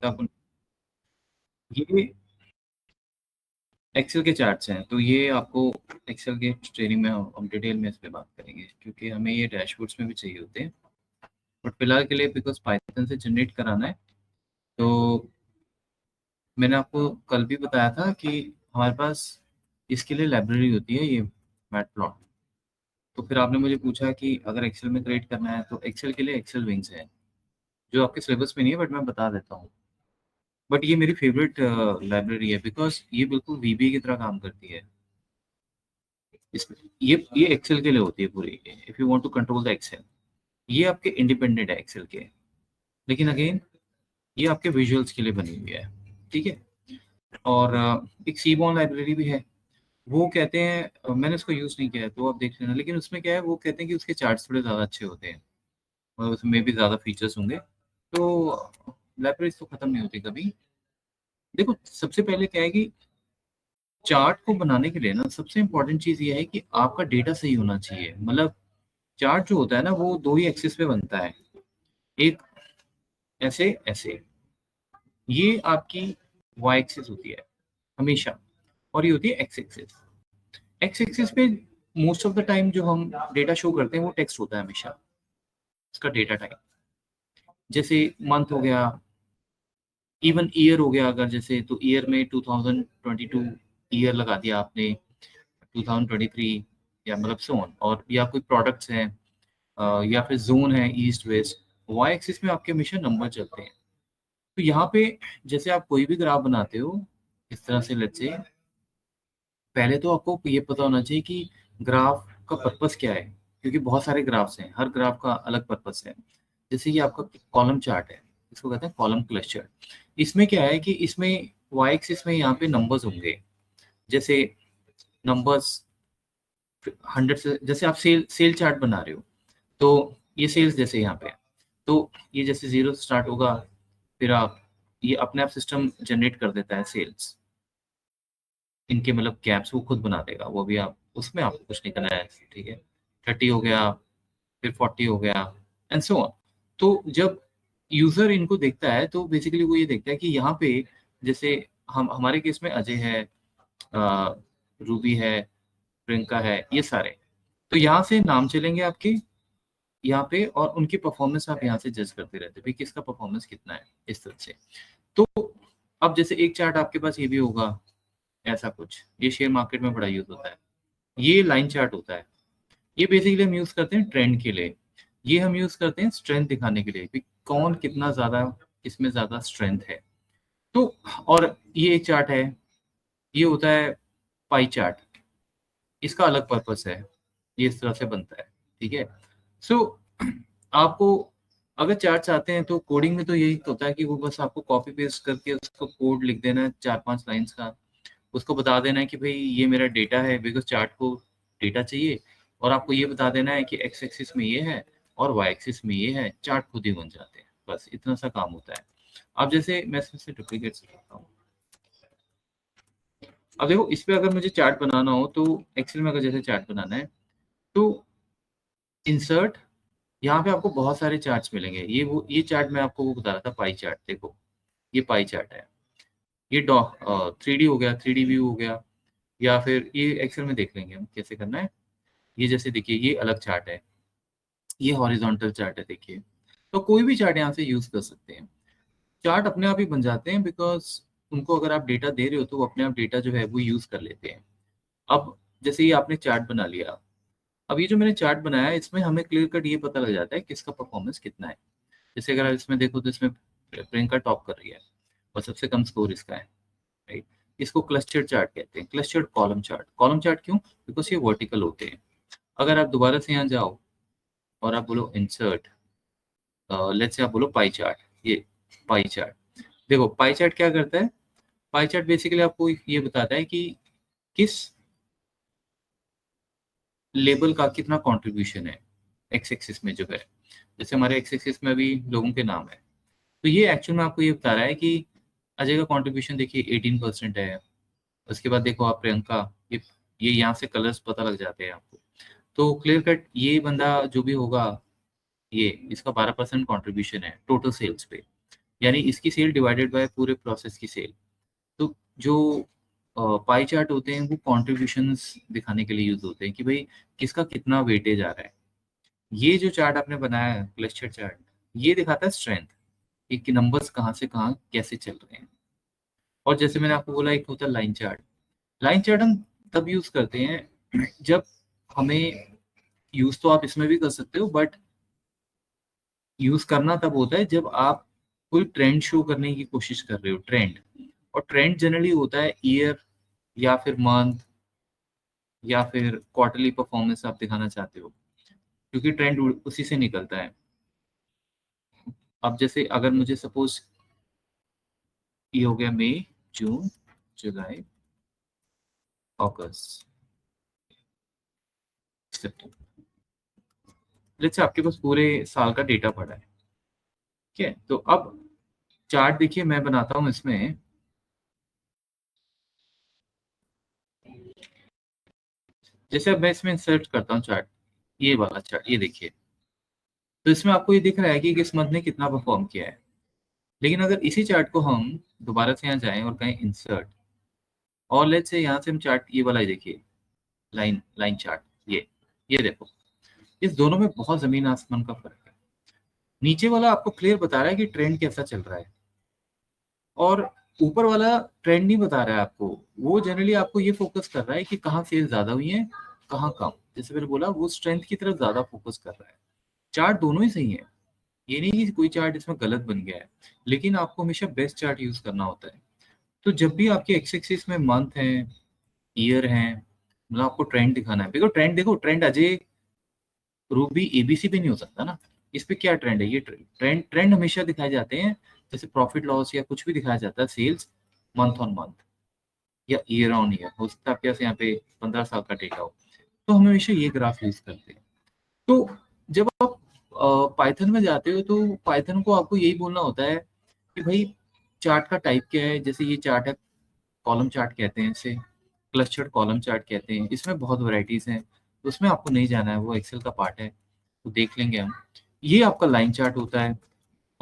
आपको ये एक्सेल के चार्ट्स हैं, तो ये आपको एक्सेल के ट्रेनिंग में हम डिटेल में इस पे बात करेंगे, क्योंकि हमें ये डैशबोर्ड्स में भी चाहिए होते हैं। बट फिलहाल के लिए बिकॉज़ पाइथन से जनरेट कराना है, तो मैंने आपको कल भी बताया था कि हमारे पास इसके लिए लाइब्रेरी होती है, ये मैटप्लॉट। तो फिर आपने मुझे पूछा कि अगर एक्सेल में क्रिएट करना है, तो एक्सेल के लिए एक्सेल विंग्स है, जो आपके सिलेबस में नहीं है, बट मैं बता देता हूँ। बट ये मेरी फेवरेट लाइब्रेरी है, बिकॉज़ ये बिल्कुल वीबी की तरह काम करती है। इसमें ये एक्सेल के लिए होती है पूरी, if you want to control the excel. ये आपके इंडिपेंडेंट है एक्सेल के, लेकिन अगेन ये आपके विजुअल्स के लिए बनी हुई है, ठीक है। और एक सीबॉन लाइब्रेरी भी है, वो कहते हैं मैंने इसको यूज़ नहीं किया है, तो आप देख लेना। लेकिन उसमें क्या है, वो कहते हैं कि उसके चार्ट्स थोड़े ज़्यादा अच्छे होते हैं और उसमें भी ज़्यादा फीचर्स होंगे। तो लाइब्रेरीज तो ख़त्म नहीं होती कभी। देखो, सबसे पहले क्या है कि चार्ट को बनाने के लिए ना सबसे इम्पोर्टेंट चीज़ ये है कि आपका डेटा सही होना चाहिए। मतलब चार्ट जो होता है ना, वो 2 ही एक्सिस पे बनता है। एक ऐसे, ऐसे। ये आपकी वाई एक्सिस होती है हमेशा, और ये होती है एक्स एक्सिस। एक्स एक्सिस पे मोस्ट ऑफ द टाइम जो हम डेटा शो करते हैं वो टेक्स्ट होता है हमेशा, इसका डेटा टाइप। जैसे मंथ हो गया, इवन ईयर हो गया, अगर जैसे तो ईयर में 2022 ईयर लगा दिया आपने, 2023, या मतलब सो ऑन। और या कोई प्रोडक्ट्स हैं, या फिर ज़ोन है ईस्ट वेस्ट, वाई एक्सिस में आपके हमेशा नंबर चलते हैं। तो यहाँ पे जैसे आप कोई भी ग्राफ बनाते हो इस तरह से, लेट्स से पहले तो आपको ये पता होना चाहिए कि ग्राफ का पर्पस क्या है, क्योंकि बहुत सारे ग्राफ्स हैं, हर ग्राफ का अलग पर्पस है। जैसे ये आपका कॉलम चार्ट है, इसको कहते हैं कॉलम क्लस्टर। इसमें क्या है कि इसमें वाई एक्सिस में यहाँ पे नंबर्स होंगे, जैसे नंबर्स 100 से, जैसे आप सेल सेल चार्ट बना रहे हो, तो ये सेल्स जैसे यहाँ पे है। तो ये जैसे 0 से स्टार्ट होगा, फिर आप ये अपने आप सिस्टम जनरेट कर देता है सेल्स, इनके मतलब कैप्स वो खुद बना देगा, वो भी आप उसमें आपको कुछ नहीं करना है, ठीक है। 30 हो गया, फिर 40 हो गया, एंड सो ऑन। तो जब यूजर इनको देखता है, तो बेसिकली वो ये देखता है कि यहाँ पे जैसे हम हमारे केस में अजय है, रूबी है, प्रियंका है, ये सारे। तो यहाँ से नाम चलेंगे आपके यहाँ पे, और उनकी परफॉर्मेंस आप यहाँ से जज करते रहते हैं भाई किसका परफॉर्मेंस कितना है, इस तरह से। तो अब जैसे एक चार्ट आपके पास ये भी होगा, ऐसा कुछ, ये शेयर मार्केट में बड़ा यूज होता है। ये लाइन चार्ट होता है, ये बेसिकली हम यूज करते हैं ट्रेंड के लिए। ये हम यूज करते हैं स्ट्रेंथ दिखाने के लिए कि कौन कितना ज्यादा, किसमें ज्यादा स्ट्रेंथ है। तो और ये एक चार्ट है, ये होता है पाई चार्ट, इसका अलग पर्पस है, ये इस तरह से बनता है, ठीक है। सो आपको अगर चार्ट चाहते हैं, तो कोडिंग में तो यही होता है कि वो बस आपको कॉपी पेस्ट करके उसको कोड लिख देना है 4-5 लाइंस का, उसको बता देना है कि भाई ये मेरा डेटा है, बिकॉज़ चार्ट को डेटा चाहिए, और आपको ये बता देना है कि एक्स एक्सिस में ये है और वाई एक्सिस में ये है, चार्ट खुद ही बन जाते हैं। बस इतना सा काम होता है। अब जैसे मैं इसमें से डुप्लीकेट्स करता हूँ। अब देखो, इस पे अगर मुझे चार्ट बनाना हो, तो एक्सेल में अगर जैसे चार्ट बनाना है, तो इंसर्ट, यहाँ पे आपको बहुत सारे चार्ट्स मिलेंगे। ये चार्ट मैं आपको वो बता रहा था, पाई चार्ट। देखो, ये पाई चार्ट है। ये 3D हो गया, 3D व्यू हो गया, या फिर ये एक्सेल में देख लेंगे हम कैसे करना है। ये जैसे देखिए, ये अलग चार्ट है, ये हॉरिजॉन्टल चार्ट है, देखिए। तो कोई भी चार्ट यहाँ से यूज़ कर सकते हैं। चार्ट अपने आप ही बन जाते हैं, बिकॉज़ उनको अगर आप डेटा दे रहे हो, तो वो अपने आप डेटा जो है वो यूज़ कर लेते हैं। अब जैसे ये आपने चार्ट बना लिया, अब ये जो मैंने चार्ट बनाया है, इसमें हमें क्लियर कट ये पता लग जाता है किसका परफॉर्मेंस कितना है। जैसे अगर आप इसमें देखो, तो इसमें प्रियंका टॉप कर रही है और सबसे कम स्कोर इसका है, राइट। इसको क्लस्टर्ड चार्ट कहते हैं, clustered column chart. Column chart क्यों? बिकॉज़ ये वर्टिकल होते हैं। अगर आप दोबारा से यहाँ जाओ और आप बोलो इंसर्ट, लेट्स से आप बोलो पाई चार्ट, ये पाई चार्ट। देखो, पाई चार्ट क्या करता है? पाई चार्ट बेसिकली आपको ये बताता है कि किस लेबल का कितना कंट्रीब्यूशन है एक्स एक्सिस में जो है। जैसे हमारे एक्स एक्सिस में अभी लोगों के नाम है, तो ये एक्चुअल में आपको ये बता रहा है कि अजय का कंट्रीब्यूशन देखिए 18% है। उसके बाद देखो आप प्रियंका, ये यहाँ से कलर्स पता लग जाते हैं आपको। तो क्लियर कट ये बंदा जो भी होगा, ये इसका 12% कंट्रीब्यूशन है टोटल सेल्स पे। यानी इसकी सेल डिवाइडेड बाय पूरे प्रोसेस की सेल। तो जो पाई चार्ट होते हैं वो कॉन्ट्रीब्यूशंस दिखाने के लिए यूज होते हैं कि भाई किसका कितना वेटेज आ रहा है। ये जो चार्ट आपने बनाया है क्लस्टर चार्ट, ये दिखाता है स्ट्रेंथ, कि नंबर्स कहाँ से कहाँ कैसे चल रहे हैं। और जैसे मैंने आपको बोला एक होता है लाइन चार्ट। लाइन चार्ट हम तब यूज करते हैं जब हमें, यूज तो आप इसमें भी कर सकते हो बट यूज करना तब होता है जब आप कोई ट्रेंड शो करने की कोशिश कर रहे हो, ट्रेंड। और ट्रेंड जनरली होता है ईयर या फिर मंथ या फिर क्वार्टरली परफॉर्मेंस आप दिखाना चाहते हो, क्योंकि ट्रेंड उसी से निकलता है। अब जैसे अगर मुझे सपोज ये हो गया मई, जून, जुलाई, अगस्त, सितंबर, जैसे आपके पास पूरे साल का डेटा पड़ा है। ठीक है, तो अब चार्ट देखिए मैं बनाता हूँ इसमें। जैसे अब मैं इसमें इंसर्ट करता हूँ चार्ट, ये वाला चार्ट, ये देखिए। तो इसमें आपको ये दिख रहा है कि किस मंथ ने कितना परफॉर्म किया है। लेकिन अगर इसी चार्ट को हम दोबारा से यहाँ जाएं और कहें इंसर्ट, और लेट्स से यहाँ से हम चार्ट ये वाला ही देखिए, लाइन लाइन चार्ट, ये देखो, इस दोनों में बहुत जमीन आसमान का फर्क है। नीचे वाला आपको क्लियर बता रहा है कि ट्रेंड कैसा चल रहा है, और ऊपर वाला ट्रेंड नहीं बता रहा है आपको। वो जनरली आपको ये फोकस कर रहा है कि कहाँ सेल ज्यादा हुई है, कहाँ कम। जैसे मैंने बोला, वो स्ट्रेंथ की तरफ ज्यादा फोकस कर रहा है। चार्ट दोनों ही सही है, ये नहीं कि कोई चार्ट इसमें गलत बन गया है, लेकिन आपको हमेशा बेस्ट चार्ट यूज करना होता है। तो जब भी आपके एक्स एक्सिस में मंथ है, ईयर है, मतलब आपको ट्रेंड दिखाना है, देखो ट्रेंड, देखो ट्रेंड अजय रूप भी एबीसी पे नहीं हो सकता ना। इस पे क्या ट्रेंड है, ये ट्रेंड ट्रेंड हमेशा दिखाए जाते हैं। जैसे प्रॉफिट लॉस या कुछ भी दिखाया जाता है, सेल्स मंथ ऑन मंथ या ईयर ऑन ईयर। हो सकता है आपके पास यहाँ पे 15 साल का डेटा हो, तो हम हमेशा ये ग्राफ यूज करते हैं। तो जब आप पाइथन में जाते हो तो पाइथन को आपको यही बोलना होता है कि भाई चार्ट का टाइप क्या है। जैसे ये चार्ट है, कॉलम चार्ट कहते हैं इसे, क्लस्टर्ड कॉलम चार्ट कहते हैं। इसमें बहुत वैरायटीज हैं, तो उसमें आपको नहीं जाना है, वो एक्सेल का पार्ट है, तो देख लेंगे हम। ये आपका लाइन चार्ट होता है।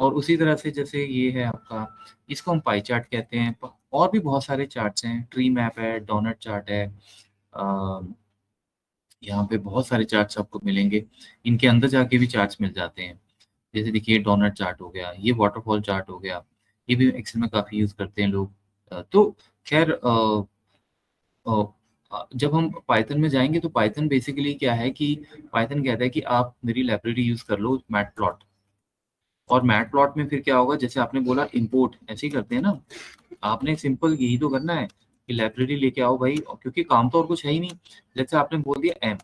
और उसी तरह से जैसे ये है आपका, इसको हम पाई चार्ट कहते हैं। और भी बहुत सारे चार्ट्स हैं, ट्री मैप है, डोनट चार्ट है, यहाँ पे बहुत सारे चार्ट्स आपको मिलेंगे। इनके अंदर जाके भी चार्ट्स मिल जाते हैं। जैसे देखिए डोनट चार्ट हो गया, ये वाटरफॉल चार्ट हो गया, ये भी एक्सेल में काफी यूज करते हैं लोग। तो खैर जब हम पाइथन में जाएंगे तो पाइथन बेसिकली क्या है कि पाइथन कहता है कि आप मेरी लाइब्रेरी यूज कर लो मैट प्लॉट। और मैट प्लॉट में फिर क्या होगा, जैसे आपने बोला इंपोर्ट ऐसे ही करते हैं ना, आपने सिंपल यही तो करना है कि लाइब्रेरी लेके आओ भाई, और क्योंकि काम तो और कुछ है ही नहीं। जैसे आपने बोल दिया एम,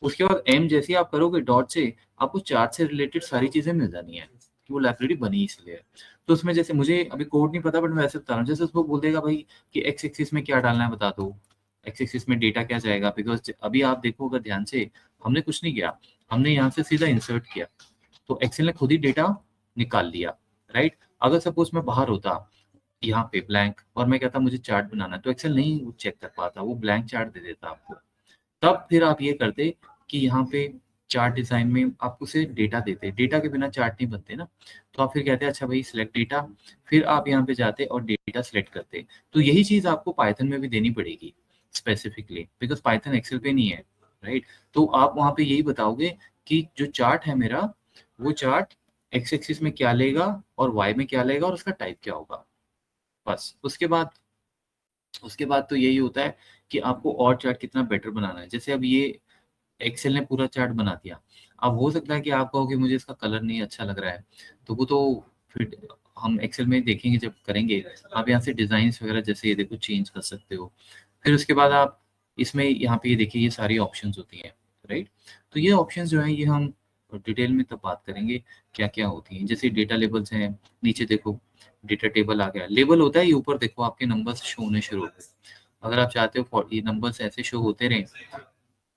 उसके बाद एम जैसे ही आप करोगे डॉट से, आपको चार्ट से रिलेटेड सारी चीजें मिल जानी है, कि वो लाइब्रेरी बनी इसलिए है। तो उसमें जैसे मुझे अभी कोड नहीं पता बट मैं वैसे बता रहा हूँ, जैसे उसको बोल देगा भाई कि एक्स एक्सिस में क्या डालना है बता दो, एक्स एक्सिस में डेटा क्या जाएगा। बिकॉज अभी आप देखो अगर ध्यान से, हमने कुछ नहीं किया, हमने यहाँ से सीधा इंसर्ट किया, तो एक्सेल ने खुद ही डेटा निकाल लिया, राइट। अगर सपोज मैं बाहर होता यहाँ पे ब्लैंक, और मैं कहता मुझे चार्ट बनाना है, तो एक्सेल नहीं चेक कर पाता, वो ब्लैंक चार्ट दे देता आपको। तब फिर आप ये करते कि यहाँ पे चार्ट डिजाइन में आप उसे डेटा देते, डेटा के बिना चार्ट नहीं बनते ना। तो आप फिर कहते अच्छा भाई सिलेक्ट डेटा, फिर आप यहाँ पे जाते और डेटा सिलेक्ट करते। तो यही चीज आपको पाइथन में भी देनी पड़ेगी स्पेसिफिकली, बिकॉज पाइथन एक्सेल पे नहीं है, राइट। तो आप वहाँ पे यही बताओगे कि जो चार्ट है मेरा, वो चार्ट एक्स एक्सिस में क्या लेगा और वाई में क्या लेगा और उसका टाइप क्या होगा। बस उसके बाद तो यही होता है कि आपको और चार्ट कितना बेटर बनाना है। जैसे अब ये एक्सेल ने पूरा चार्ट बना दिया, अब हो सकता है कि आप कहो कि मुझे इसका कलर नहीं अच्छा लग रहा है, तो वो तो फिर हम एक्सेल में देखेंगे जब करेंगे। आप यहाँ से डिजाइन वगैरह जैसे ये देखो चेंज कर सकते हो। फिर उसके बाद आप इसमें यहाँ पे ये देखिए, ये सारी ऑप्शंस होती हैं, राइट। तो ये ऑप्शंस जो है ये हम डिटेल में तब बात करेंगे क्या क्या होती हैं। जैसे डेटा लेबल्स हैं, नीचे देखो डेटा टेबल आ गया, लेबल होता है ये, ऊपर देखो आपके नंबर्स शो होने शुरू होते हैं। अगर आप चाहते हो ये नंबर्स ऐसे शो होते रहे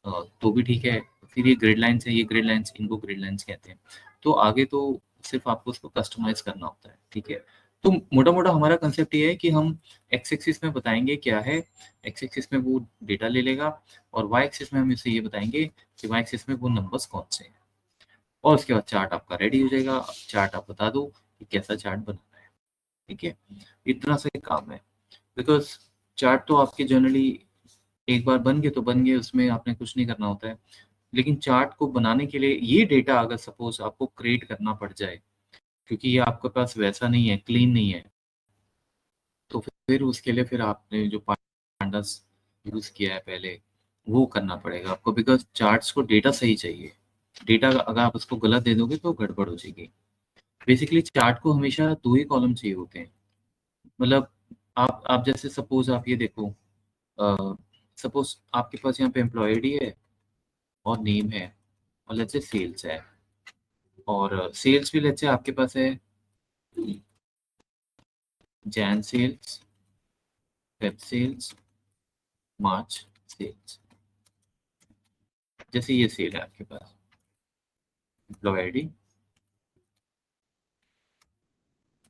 तो भी ठीक है। फिर ये ग्रिड लाइन्स है, ये ग्रिड लाइन्स, इनको ग्रिड लाइन्स कहते हैं। तो आगे तो सिर्फ आपको उसको कस्टमाइज करना होता है, ठीक है। तो मोटा मोटा हमारा कंसेप्ट ये है कि हम एक्स एक्सिस में बताएंगे क्या है, एक्स एक्सिस में वो डेटा ले लेगा, और वाई एक्सिस में हम इसे ये बताएंगे कि वाई एक्सिस में वो नंबर्स कौन से हैं। और उसके बाद चार्ट आपका रेडी हो जाएगा। चार्ट आप बता दो कि कैसा चार्ट बनाना है। ठीक है, इतना सा काम है। बिकॉज चार्ट तो आपके जनरली एक बार बन गए तो बन गए, उसमें आपने कुछ नहीं करना होता है। लेकिन चार्ट को बनाने के लिए ये डेटा अगर सपोज आपको क्रिएट करना पड़ जाए, क्योंकि ये आपके पास वैसा नहीं है, क्लीन नहीं है, तो फिर उसके लिए फिर आपने जो पांडास यूज किया है पहले वो करना पड़ेगा आपको, बिकॉज चार्ट्स को डेटा सही चाहिए। डेटा अगर आप उसको गलत दे दोगे तो गड़बड़ हो जाएगी। बेसिकली चार्ट को हमेशा 2 ही कॉलम चाहिए होते हैं। मतलब आप जैसे सपोज आप ये देखो, सपोज आपके पास यहाँ पे एम्प्लॉय आईडी है और नेम है, और लेट्स से सेल्स है, और सेल्स भी लेट्स से आपके पास है जैन सेल्स, फेब सेल्स, मार्च सेल्स। जैसे ये सेल है आपके पास, एम्प्लॉय आईडी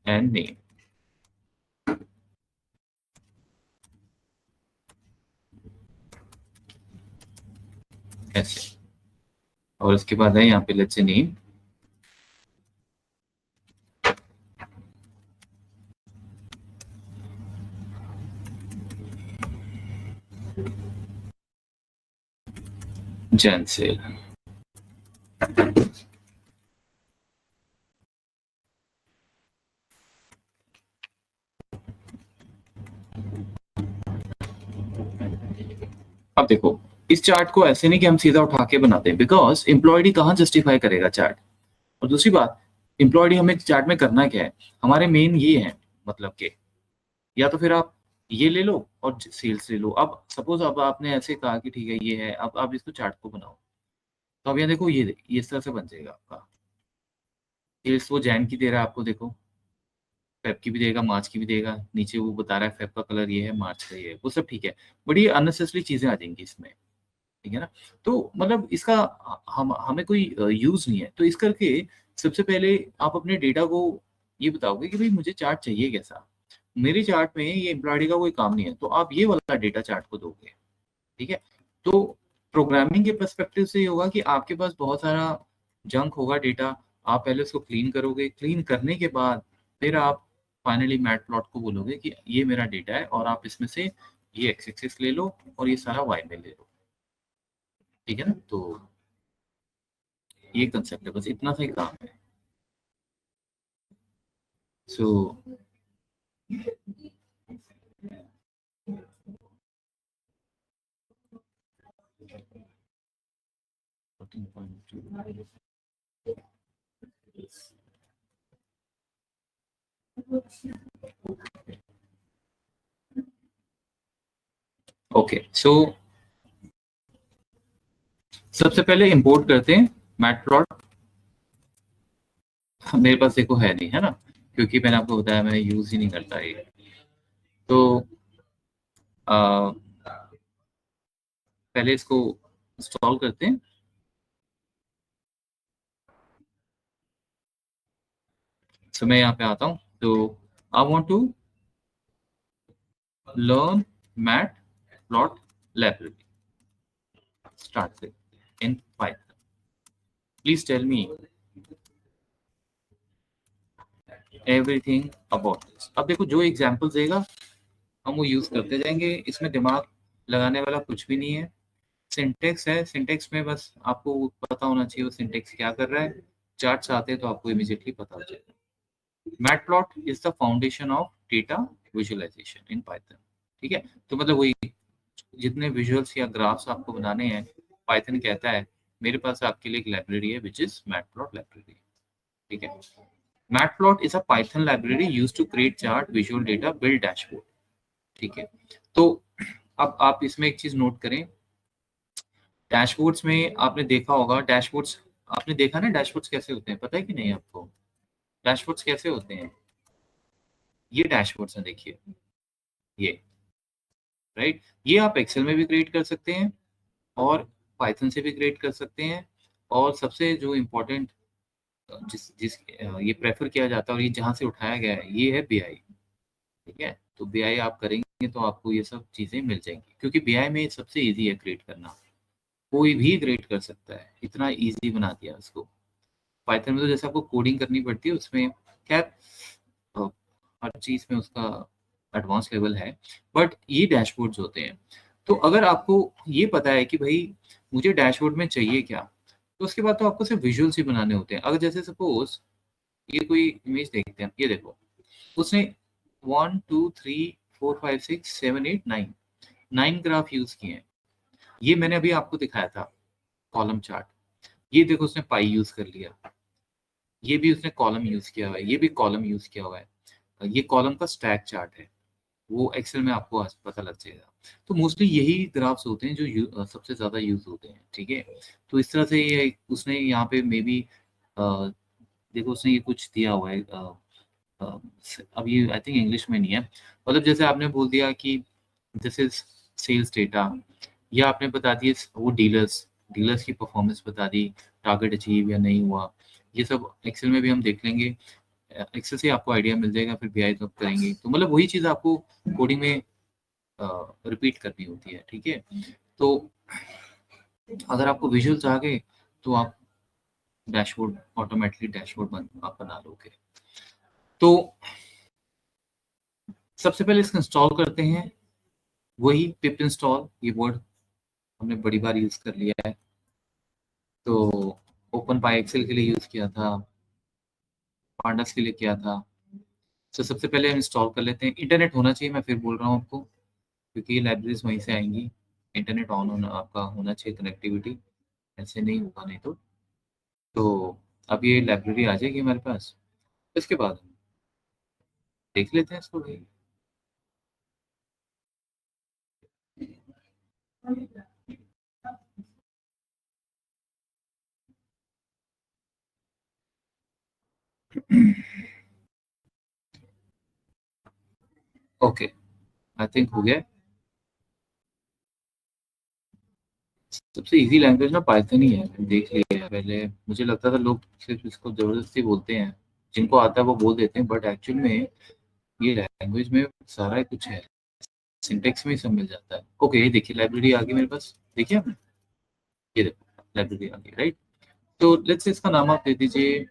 एंड नेम, ऐसे। और उसके बाद है यहाँ पे let's say name, Jain cell. अब देखो, इस चार्ट को ऐसे नहीं कि हम सीधा उठा के बनाते हैं, बिकॉज एम्प्लॉयडी कहाँ जस्टिफाई करेगा चार्ट। और दूसरी बात, एम्प्लॉयडी हमें चार्ट में करना क्या है, हमारे मेन ये है, मतलब के या तो फिर आप ये ले लो और सेल्स ले लो। अब सपोज अब आपने ऐसे कहा कि ठीक है ये है, अब आप इसको चार्ट को बनाओ, तो अब यहाँ देखो ये इस तरह से बन जाएगा आपका। सेल्स वो जैन की दे रहा है आपको, देखो फेब की भी देगा, मार्च की भी देगा, नीचे वो बता रहा है फेब का कलर ये है, मार्च का ये है, वो सब ठीक है। बट ये अननेसेसरी चीजें आ जाएंगी इसमें, ठीक है ना। तो मतलब इसका हम हमें कोई यूज नहीं है। तो इस करके सबसे पहले आप अपने डेटा को ये बताओगे कि भाई मुझे चार्ट चाहिए कैसा। मेरे चार्ट में ये एम्प्लॉयडी का कोई काम नहीं है, तो आप ये वाला डेटा चार्ट को दोगे, ठीक है। तो प्रोग्रामिंग के पर्सपेक्टिव से ये होगा कि आपके पास बहुत सारा जंक होगा डेटा, आप पहले उसको क्लीन करोगे, क्लीन करने के बाद फिर आप फाइनली मैट प्लॉट को बोलोगे कि ये मेरा डेटा है और आप इसमें से ये एक्स एक्सिस ले लो और ये सारा वाई में ले लो, ठीक है ना। तो ये कंसेप्ट है, बस इतना सा ही काम है। सो ओके, सो सबसे पहले इंपोर्ट करते हैं मैट प्लॉट। मेरे पास देखो है नहीं, है ना, क्योंकि मैंने आपको बताया मैं यूज ही नहीं करता ये। तो आ, पहले इसको इंस्टॉल करते हैं। तो मैं यहाँ पे आता हूँ, तो I want to learn mat plot library, start in python. Please tell me everything about this. अब देखो जो एग्जांपल देगा हम वो यूज करते जाएंगे, इसमें दिमाग लगाने वाला कुछ भी नहीं है। सिंटेक्स है, सिंटेक्स में बस आपको पता होना चाहिए वो सिंटेक्स क्या कर रहा है। चार्ट्स आते हैं तो आपको इमीडिएटली पता हो जाएगा। Matplot is the foundation of data visualisation in python, ठीक है। तो मतलब वही जितने विजुअल्स या ग्राफ्स आपको बनाने हैं, पाइथन कहता है मेरे पास आपके लिए एक लाइब्रेरी है विच इज मैटप्लॉट लाइब्रेरी, ठीक है। Matplot is a python library used to create chart, visual data, build dashboard, ठीक है। तो अब आप इसमें एक चीज नोट करें, डैशबोर्ड्स में आपने देखा होगा, डैशबोर्ड्स आपने देखा ना, डैशबोर्ड्स कैसे होते हैं पता है कि नहीं आपको। डैशबोर्ड्स कैसे होते हैं, ये डैशबोर्ड्स हैं देखिए, ये राइट। ये आप एक्सेल में भी क्रिएट कर सकते हैं और पाइथन से भी क्रिएट कर सकते हैं। और सबसे जो इम्पोर्टेंट जिस जिस ये प्रेफर किया जाता है और ये जहाँ से उठाया गया है ये है बीआई, ठीक है। तो बीआई आप करेंगे तो आपको ये सब चीजें मिल जाएंगी, क्योंकि बीआई में सबसे इजी है क्रिएट करना, कोई भी क्रिएट कर सकता है, इतना इजी बना दिया उसको। पाइथन में तो जैसे आपको कोडिंग करनी पड़ती है उसमें, खैर हर चीज़ में उसका एडवांस लेवल है, बट ये डैशबोर्ड्स होते हैं। तो अगर आपको ये पता है कि भाई मुझे डैशबोर्ड में चाहिए क्या, तो उसके बाद तो आपको सिर्फ विजुअल्स ही बनाने होते हैं। अगर जैसे सपोज ये कोई इमेज देखते हैं, ये देखो उसने 1 2 3 4 5 6 7 8 9 9 ग्राफ यूज किए हैं। ये मैंने अभी आपको दिखाया था कॉलम चार्ट। ये देखो उसने पाई यूज कर लिया, ये भी उसने कॉलम यूज किया हुआ है, ये भी कॉलम यूज किया हुआ है। ये कॉलम का स्टैक चार्ट है, वो एक्सेल में आपको आज पता लग जाएगा। तो मोस्टली यही ग्राफ्स होते हैं जो सबसे ज़्यादा यूज़ होते हैं, ठीक है? तो इस तरह से ये उसने यहाँ पे मे बी देखो उसने ये कुछ दिया हुआ है अब ये आई थिंक इंग्लिश में नहीं है। मतलब जैसे आपने बोल दिया कि दिस इज़ सेल्स डेटा, या आपने बता दिए वो डीलर्स डीलर्स की परफॉर्मेंस बता दी, टारगेट अचीव या नहीं हुआ। ये सब एक्सेल में भी हम देख लेंगे। एक्सेल से आपको आइडिया मिल जाएगा, फिर बीआई तो करेंगे। तो मतलब वही चीज़ आपको कोडिंग में रिपीट करनी होती है, ठीक है? तो अगर आपको विजुअल्स आ गए तो आप डैशबोर्ड ऑटोमेटिकली डैशबोर्ड आप बना लोगे। तो सबसे पहले इसको इंस्टॉल करते हैं, वही पिप इंस्टॉल, ये वर्ड हमने बड़ी बार यूज कर लिया है। तो ओपन पाई एक्सेल के लिए यूज किया था, पांडास के लिए किया था। तो सबसे पहले हम इंस्टॉल कर लेते हैं। इंटरनेट होना चाहिए, मैं फिर बोल रहा हूँ आपको, क्योंकि ये लाइब्रेरीज वहीं से आएंगी। इंटरनेट ऑन होना आपका होना चाहिए, कनेक्टिविटी, ऐसे नहीं होगा नहीं तो। तो अब ये लाइब्रेरी आ जाएगी हमारे पास। इसके बाद हम देख लेते हैं इसको भाई। ओके, आई थिंक हो गया। सबसे इजी लैंग्वेज ना पाइथन ही है, मैंने देख लिया है पहले। मुझे लगता था लोग सिर्फ इसको जबरदस्ती बोलते हैं, जिनको आता है वो बोल देते हैं, बट एक्चुअल में ये लैंग्वेज में सारा कुछ है, सिंटेक्स में ही सब मिल जाता है। ओके, ये देखिए लाइब्रेरी आ गई मेरे पास, देखिए आपने, ये देखो लाइब्रेरी आ गई, राइट? तो लेट्स इसका नाम आप दे दीजिए,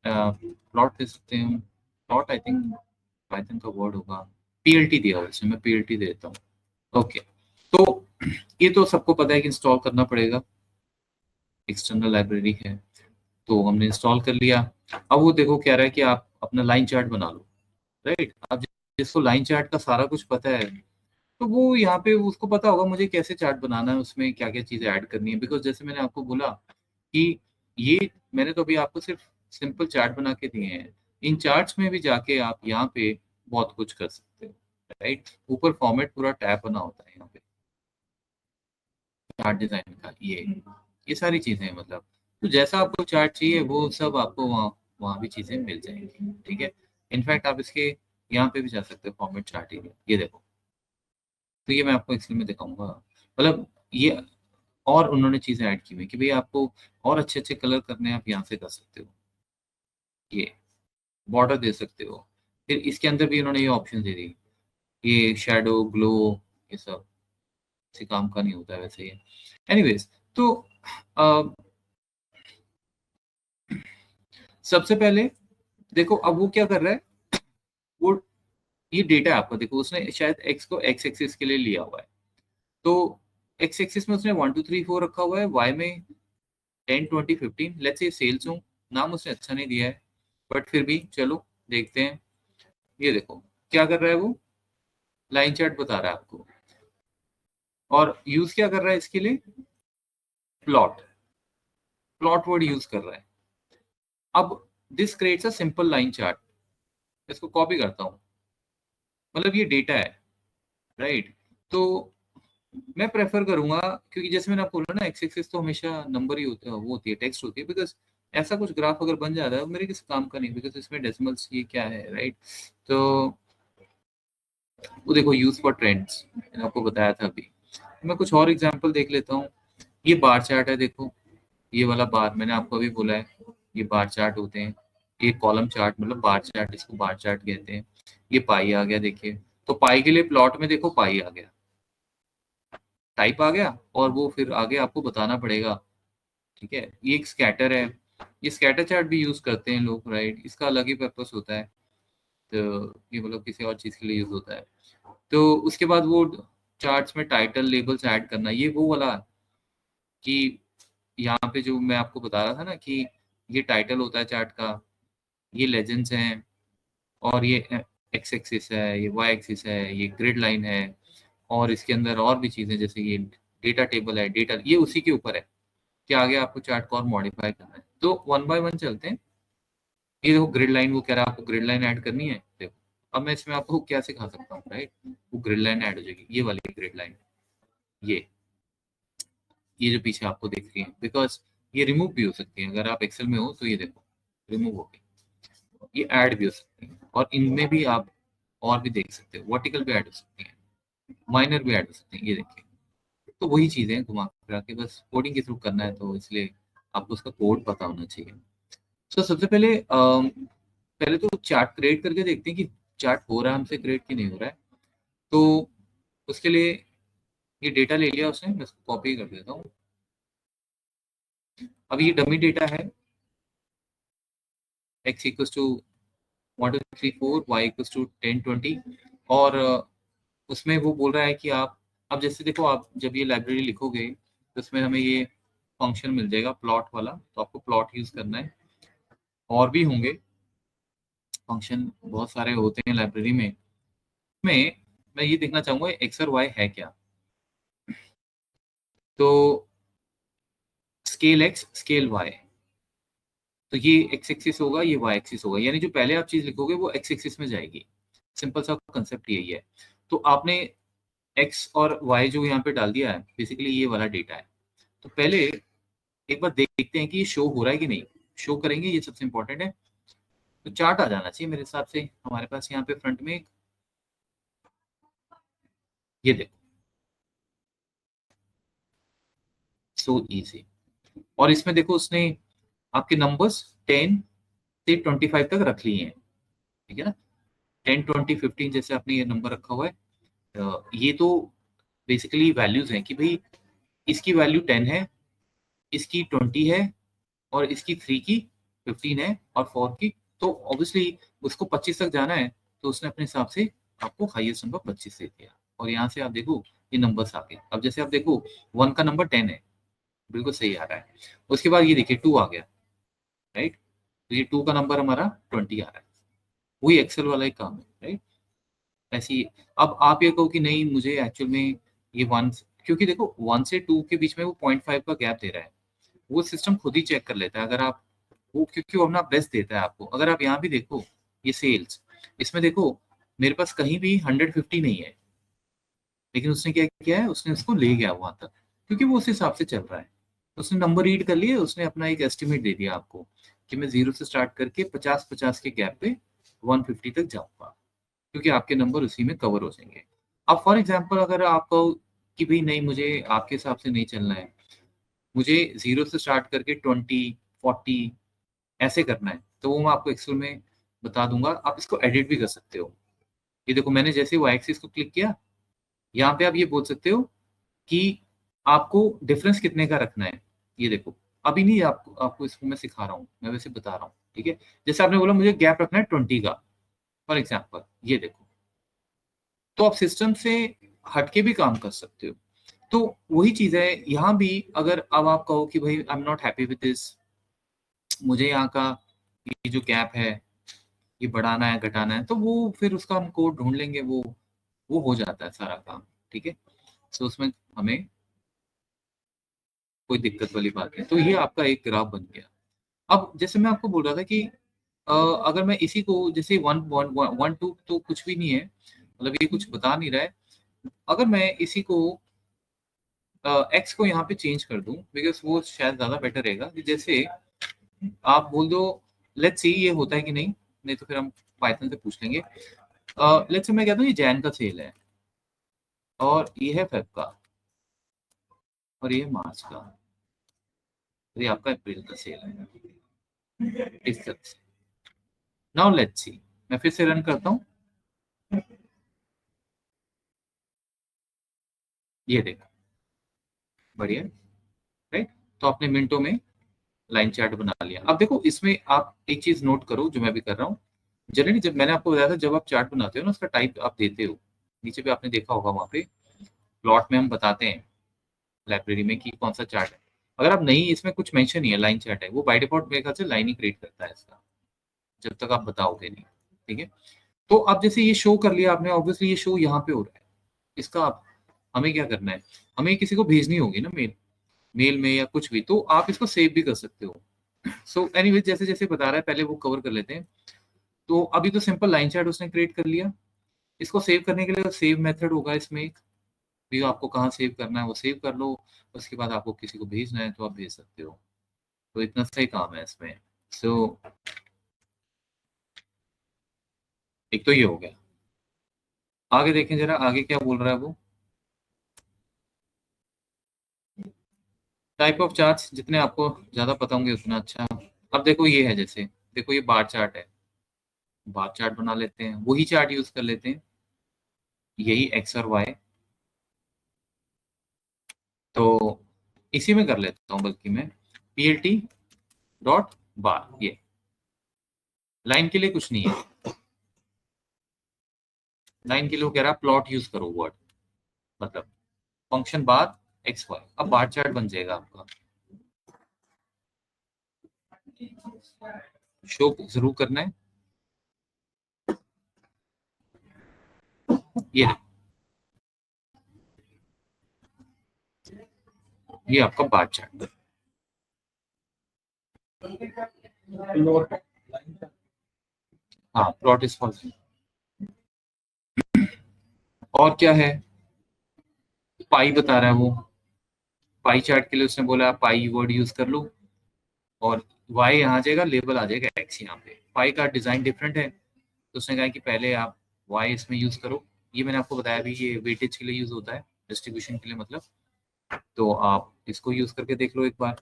प्लॉट दे सकते हैं। प्लॉट आई थिंक पाइथन का वर्ड होगा, पीएलटी दिया हुआ है इसमें, मैं पीएलटी दे देता हूँ। ओके, तो ये तो सबको पता है कि इंस्टॉल करना पड़ेगा, एक्सटर्नल लाइब्रेरी है। तो हमने इंस्टॉल कर लिया। अब वो देखो कह रहा है कि आप अपना लाइन चार्ट बना लो, राइट? अब जिसको लाइन चार्ट का सारा कुछ पता है, तो वो यहाँ पे उसको पता होगा मुझे कैसे चार्ट बनाना है, उसमें क्या क्या चीजें ऐड करनी है। बिकॉज जैसे मैंने आपको बोला कि ये मैंने तो अभी आपको सिर्फ सिंपल चार्ट बना के दिए हैं। इन चार्ट्स में भी जाके आप यहाँ पे बहुत कुछ कर सकते हो, राइट? ऊपर फॉर्मेट पूरा टैब बना होता है यहाँ पे, चार्ट डिजाइन का, ये सारी चीजें हैं। मतलब तो जैसा आपको चार्ट चाहिए वो सब आपको वहाँ वहाँ भी चीजें मिल जाएंगी, ठीक है? इनफैक्ट आप इसके यहाँ पे भी जा सकते हो, फॉर्मेट चार्ट एरिया, ये देखो। तो ये मैं आपको एक्सेल में दिखाऊंगा। मतलब ये और उन्होंने चीजें ऐड की हुई हैं कि भाई आपको और अच्छे अच्छे कलर करने हैं, आप यहाँ से कर सकते हो। ये बॉर्डर दे सकते हो, फिर इसके अंदर भी उन्होंने ये ऑप्शन दे दी, ये शेडो ग्लो, ये सब किसी काम का नहीं होता है वैसे ये। एनीवेज, तो अ, सबसे पहले देखो अब वो क्या कर रहा है, वो ये डेटा है आपका, देखो उसने शायद एक्स को एक्स एक्सिस के लिए लिया हुआ है। तो एक्स एक्सिस में उसने 1 2 3 4 रखा हुआ है, वाई में 10 20 15, लेट्स से सेल्स हूँ। नाम उसने अच्छा नहीं दिया है, बट फिर भी चलो देखते हैं। ये देखो क्या कर रहा है वो, लाइन चार्ट बता रहा है आपको, और यूज क्या कर रहा है इसके लिए, प्लॉट, प्लॉट वर्ड यूज कर रहा है। अब this creates a simple line chart. इसको कॉपी करता हूँ, मतलब ये डेटा है, राइट? तो मैं प्रेफर करूंगा, क्योंकि जैसे मैंने आपको बोला ना, एक्स एक्सिस तो हमेशा नंबर ही होता है, वो होती है, टेक्स्ट होती है। बिकॉज ऐसा कुछ ग्राफ अगर बन जाता है वो मेरे किसी काम का नहीं, बिकॉज इसमें डेसिमल्स ये क्या है, राइट? तो वो देखो यूज फॉर ट्रेंड्स मैंने आपको बताया था अभी। मैं कुछ और एग्जांपल देख लेता हूँ। ये बार चार्ट है, देखो ये वाला बार मैंने आपको अभी बोला है, ये बार चार्ट होते हैं। ये कॉलम चार्ट मतलब बार चार्ट, इसको बार चार्ट कहते हैं। ये पाई आ गया, देखिए। तो पाई के लिए प्लॉट में देखो पाई आ गया, टाइप आ गया, और वो फिर आगे आपको बताना पड़ेगा, ठीक है? ये एक स्कैटर है, ये स्कैटर चार्ट भी यूज करते हैं लोग, राइट? इसका अलग ही पर्पस होता है। तो ये मतलब किसी और चीज़ के लिए यूज़ होता है। तो उसके बाद वो चार्ट्स में टाइटल लेबल्स ऐड करना, ये वो वाला कि यहाँ पे जो मैं आपको बता रहा था ना कि ये टाइटल होता है चार्ट का, ये लेजेंड्स हैं और ये एक्स एक्सिस है, ये वाई एक्सिस है, ये ग्रिड लाइन है और इसके अंदर और भी चीज़ें जैसे ये डेटा टेबल है, डेटा ये उसी के ऊपर है कि आगे आपको चार्ट को और मॉडिफाई करना है। तो वन बाय वन चलते हैं। ये देखो ग्रिड लाइन, वो कह रहा है आपको ग्रिड लाइन ऐड करनी है। देखो अब मैं इसमें आपको क्या सिखा सकता हूँ, राइट? वो ग्रिड लाइन ऐड हो जाएगी, ये वाली ग्रिड लाइन, ये जो पीछे आपको दिख रही है, बिकॉज ये रिमूव भी हो सकती है। अगर आप एक्सेल में हो तो ये देखो रिमूव हो गई, ये ऐड भी हो सकती है और इनमें भी आप और भी देख सकते हो, वर्टिकल भी ऐड हो सकती है, माइनर भी ऐड हो सकते हैं, ये देखिए। तो वही चीजें हैं, घुमा फिरा के बस कोडिंग के थ्रू करना है, तो इसलिए आपको उसका कोड पता होना चाहिए। तो सबसे पहले पहले तो चार्ट क्रिएट करके देखते हैं कि चार्ट हो रहा है हमसे क्रिएट कि नहीं हो रहा है। तो उसके लिए ये डेटा ले लिया उसने, मैं इसको कॉपी कर देता हूँ। अब ये डमी डेटा है, x equals to 1 2 3 4, y equals to 10 20 और उसमें वो बोल रहा है कि आप अब जैसे देखो, आप जब ये लाइब्रेरी लिखोगे तो उसमें हमें ये फंक्शन मिल जाएगा प्लॉट वाला, तो आपको प्लॉट यूज करना है। और भी होंगे फंक्शन, बहुत सारे होते हैं लाइब्रेरी में। मैं ये देखना चाहूंगा एक्स और वाई है क्या। तो स्केल एक्स स्केल वाई, तो ये एक्स एक्सिस होगा, ये वाई एक्सिस होगा, यानी जो पहले आप चीज लिखोगे वो एक्स एक्सिस में जाएगी। सिंपल सा कंसेप्ट यही है। तो आपने एक्स और वाई जो यहाँ पे डाल दिया है, बेसिकली ये वाला डेटा है। तो पहले एक बार देखते हैं कि ये शो हो रहा है कि नहीं। शो करेंगे, ये सबसे इंपॉर्टेंट है। तो चार्ट आ जाना चाहिए मेरे हिसाब से हमारे पास यहाँ पे फ्रंट में। ये देखो, सो इजी। और इसमें देखो उसने आपके नंबर्स 10 से 25 तक रख लिए हैं, ठीक है ना। 10 20 15 जैसे आपने ये नंबर रखा हुआ है। ये तो बेसिकली वैल्यूज हैं कि भाई इसकी वैल्यू 10 है, इसकी 20 है और इसकी 3 की 15 है और 4 की। तो ऑब्वियसली उसको 25 तक जाना है, तो उसने अपने हिसाब से आपको हाईएस्ट नंबर 25 दे दिया। और यहाँ से आप देखो ये नंबर्स आ गए। अब जैसे आप देखो 1 का नंबर 10 है, बिल्कुल सही आ रहा है। उसके बाद ये देखिए 2 आ गया, राइट। तो ये 2 का नंबर हमारा 20 आ रहा है। वही एक्सेल वाला ही काम है, राइट। ऐसे ही अब आप ये कहो कि नहीं मुझे एक्चुअल में ये 1, क्योंकि देखो 1 से 2 के बीच में वो 0.5 का गैप दे रहा है, वो सिस्टम खुद ही चेक कर लेता है। अगर आप वो, क्योंकि वो अपना बेस्ट देता है आपको। अगर आप यहाँ भी देखो ये सेल्स, इसमें देखो मेरे पास कहीं भी 150 नहीं है, लेकिन उसने क्या किया है, उसने उसको ले गया वहां तक, क्योंकि वो उस हिसाब से चल रहा है। उसने नंबर रीड कर लिए, उसने अपना एक एस्टिमेट दे दिया आपको कि मैं 0 से स्टार्ट करके 50-50 के गैप पे 150 तक जाऊंगा, क्योंकि आपके नंबर उसी में कवर हो जाएंगे। अब फॉर एग्जाम्पल अगर आप कहो कि भाई नहीं मुझे आपके हिसाब से नहीं चलना है, मुझे 0 से स्टार्ट करके 20 40 ऐसे करना है, तो वो मैं आपको एक्सेल में बता दूंगा। आप इसको एडिट भी कर सकते हो। ये देखो मैंने जैसे वाई एक्सिस को क्लिक किया, यहाँ पे आप ये बोल सकते हो कि आपको डिफरेंस कितने का रखना है। ये देखो अभी नहीं, आपको आपको इसको मैं सिखा रहा हूँ, मैं वैसे बता रहा हूँ, ठीक है। जैसे आपने बोला मुझे गैप रखना है 20 का, फॉर एग्जाम्पल, ये देखो। तो आप सिस्टम से हटके भी काम कर सकते हो। तो वही चीज है यहाँ भी। अगर अब आप कहो कि भाई I am not happy with this, मुझे यहाँ का ये जो गैप है ये बढ़ाना है घटाना है, तो वो फिर उसका हम कोड ढूंढ लेंगे, वो हो जाता है सारा काम, ठीक है। तो उसमें हमें कोई दिक्कत वाली बात नहीं। तो ये आपका एक ग्राफ बन गया। अब जैसे मैं आपको बोल रहा था कि अगर मैं इसी को जैसे 1 1 1 2 तो कुछ भी नहीं है, मतलब ये कुछ बता नहीं रहा है। अगर मैं इसी को एक्स को यहाँ पे चेंज कर दूं, बिकॉज वो शायद ज्यादा बेटर रहेगा कि जैसे आप बोल दो लेट्स सी ये होता है कि नहीं, नहीं तो फिर हम पाइथन से पूछ लेंगे। लेट्स से मैं कहता हूँ ये जैन का सेल है और ये है फेब का और ये मार्च का और ये आपका अप्रैल का सेल है, इस तरह से। नाउ लेट्स सी, मैं फिर से रन करता हूँ, ये देखो बढ़िया, राइट। तो आपने मिनटों में लाइन चार्ट बना लिया। अब देखो इसमें आप एक चीज नोट करो जो मैं भी कर रहा हूँ, जनरली जब मैंने आपको बताया था, जब आप चार्ट बनाते हो ना, उसका टाइप आप देते हो, नीचे पे आपने देखा होगा, वहाँ पे प्लॉट में हम बताते हैं लाइब्रेरी में कि कौन सा चार्ट है। अगर आप नहीं, इसमें कुछ मेंशन नहीं है, लाइन चार्ट है, वो बाय डिफॉल्ट मेरे ख्याल से लाइन ही क्रिएट करता है इसका, जब तक आप बताओगे नहीं। ठीक है, तो अब जैसे ये शो कर लिया आपने, ऑब्वियसली ये शो यहाँ पे हो रहा है, इसका हमें क्या करना है, हमें किसी को भेजनी होगी ना मेल, मेल में या कुछ भी, तो आप इसको सेव भी कर सकते हो। सो एनीवेज, जैसे जैसे बता रहा है, पहले वो कवर कर लेते हैं। तो अभी तो सिंपल लाइन चार्ट उसने क्रिएट कर लिया। इसको सेव करने के लिए सेव मेथड होगा इसमें एक, भी आपको कहाँ सेव करना है वो सेव कर लो, उसके बाद आपको किसी को भेजना है तो आप भेज सकते हो। तो इतना सही काम है इसमें। सो एक तो ये हो गया। आगे देखें जरा, आगे क्या बोल रहा है वो। टाइप ऑफ चार्ट्स जितने आपको ज्यादा पता होंगे उतना अच्छा। अब देखो ये है, जैसे देखो ये बार चार्ट है, बार चार्ट बना लेते हैं, वही चार्ट यूज कर लेते हैं, यही एक्स और वाई। तो इसी में कर लेता हूँ, बल्कि मैं पीएलटी डॉट बार, ये लाइन के लिए कुछ नहीं है। लाइन के लिए वो कह रहा है प्लॉट यूज करो वर्ड, मतलब फंक्शन बार एक्स वाई। अब बार चार्ट बन जाएगा आपका। शो जरूर करना है। ये ये आपका बार चार्ट। हाँ, प्लॉट इज फॉर। और क्या है, पाई बता रहा है वो। पाई चार्ट के लिए उसने बोला पाई वर्ड यूज कर लो, और वाई यहाँ आ जाएगा, लेबल आ जाएगा एक्स यहाँ पे। पाई का डिजाइन डिफरेंट है, तो उसने कहा कि पहले आप वाई इसमें यूज करो। ये मैंने आपको बताया भी, ये वेटेज के लिए यूज होता है, डिस्ट्रीब्यूशन के लिए मतलब। तो आप इसको यूज करके देख लो एक बार।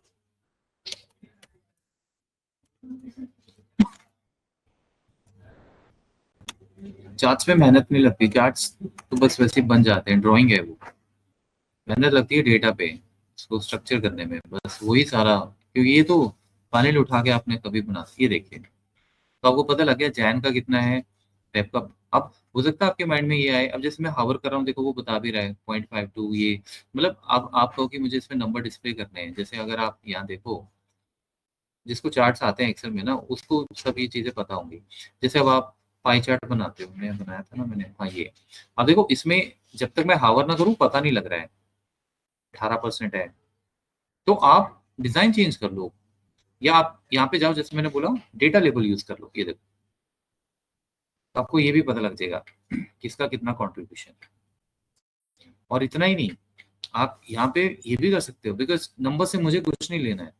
चार्ट्स में मेहनत नहीं लगती, चार्ट्स तो बस वैसे ही बन जाते हैं, ड्राइंग है वो। मेहनत लगती है डेटा पे, इसको स्ट्रक्चर करने में, बस वही सारा। क्योंकि ये तो पैनल उठा के आपने कभी बना, ये देखिए, तो आपको पता लग गया जैन का कितना है, पेप का। अब हो सकता है आपके माइंड में ये आए, अब जैसे मैं हावर कर रहा हूँ, देखो वो बता भी रहा है 0.52 ये। मतलब अब आप कहो कि मुझे इसमें नंबर डिस्प्ले करने हैं, जैसे अगर आप यहाँ देखो, जिसको चार्ट्स आते हैं एक्सेल में ना, उसको सब ये चीजें पता होंगी। जैसे अब आप पाई चार्ट बनाते हो, मैं बनाया था ना मैंने, हाँ ये। अब देखो इसमें जब तक मैं हावर ना करूँ पता नहीं लग रहा है 18% है, तो आप डिजाइन चेंज कर लो, या आप यहाँ पे जाओ, जैसे मैंने बोला डेटा लेबल यूज कर लो, ये देखो, तो आपको ये भी पता लग जाएगा किसका कितना कंट्रीब्यूशन है। और इतना ही नहीं, आप यहाँ पे ये भी कर सकते हो, बिकॉज नंबर से मुझे कुछ नहीं लेना है,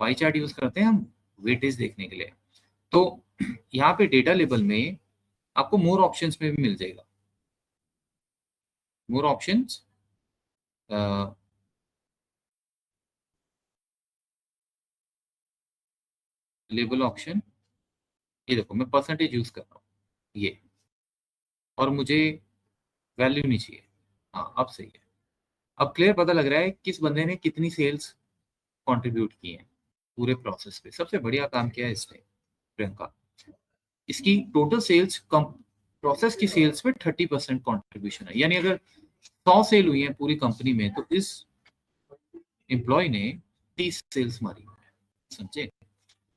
पाई चार्ट यूज करते हैं हम वेटेज देखने के लिए। तो यहाँ पे डेटा लेबल में आपको मोर ऑप्शंस में भी मिल जाएगा, मोर ऑप्शंस। लेबल ऑप्शन, ये देखो मैं परसेंटेज यूज कर रहा हूँ, ये, और मुझे वैल्यू नहीं चाहिए। हाँ अब सही है, अब क्लियर पता लग रहा है किस बंदे ने कितनी सेल्स कंट्रीब्यूट की है पूरे प्रोसेस पे। सबसे बढ़िया काम किया है इसने, प्रियंका। इसकी टोटल सेल्स कम, प्रोसेस की सेल्स पे 30% कॉन्ट्रीब्यूशन है, यानी अगर 100 सेल हुई है पूरी कंपनी में, तो इस एम्प्लॉय ने 30 सेल्स मारी है, समझे।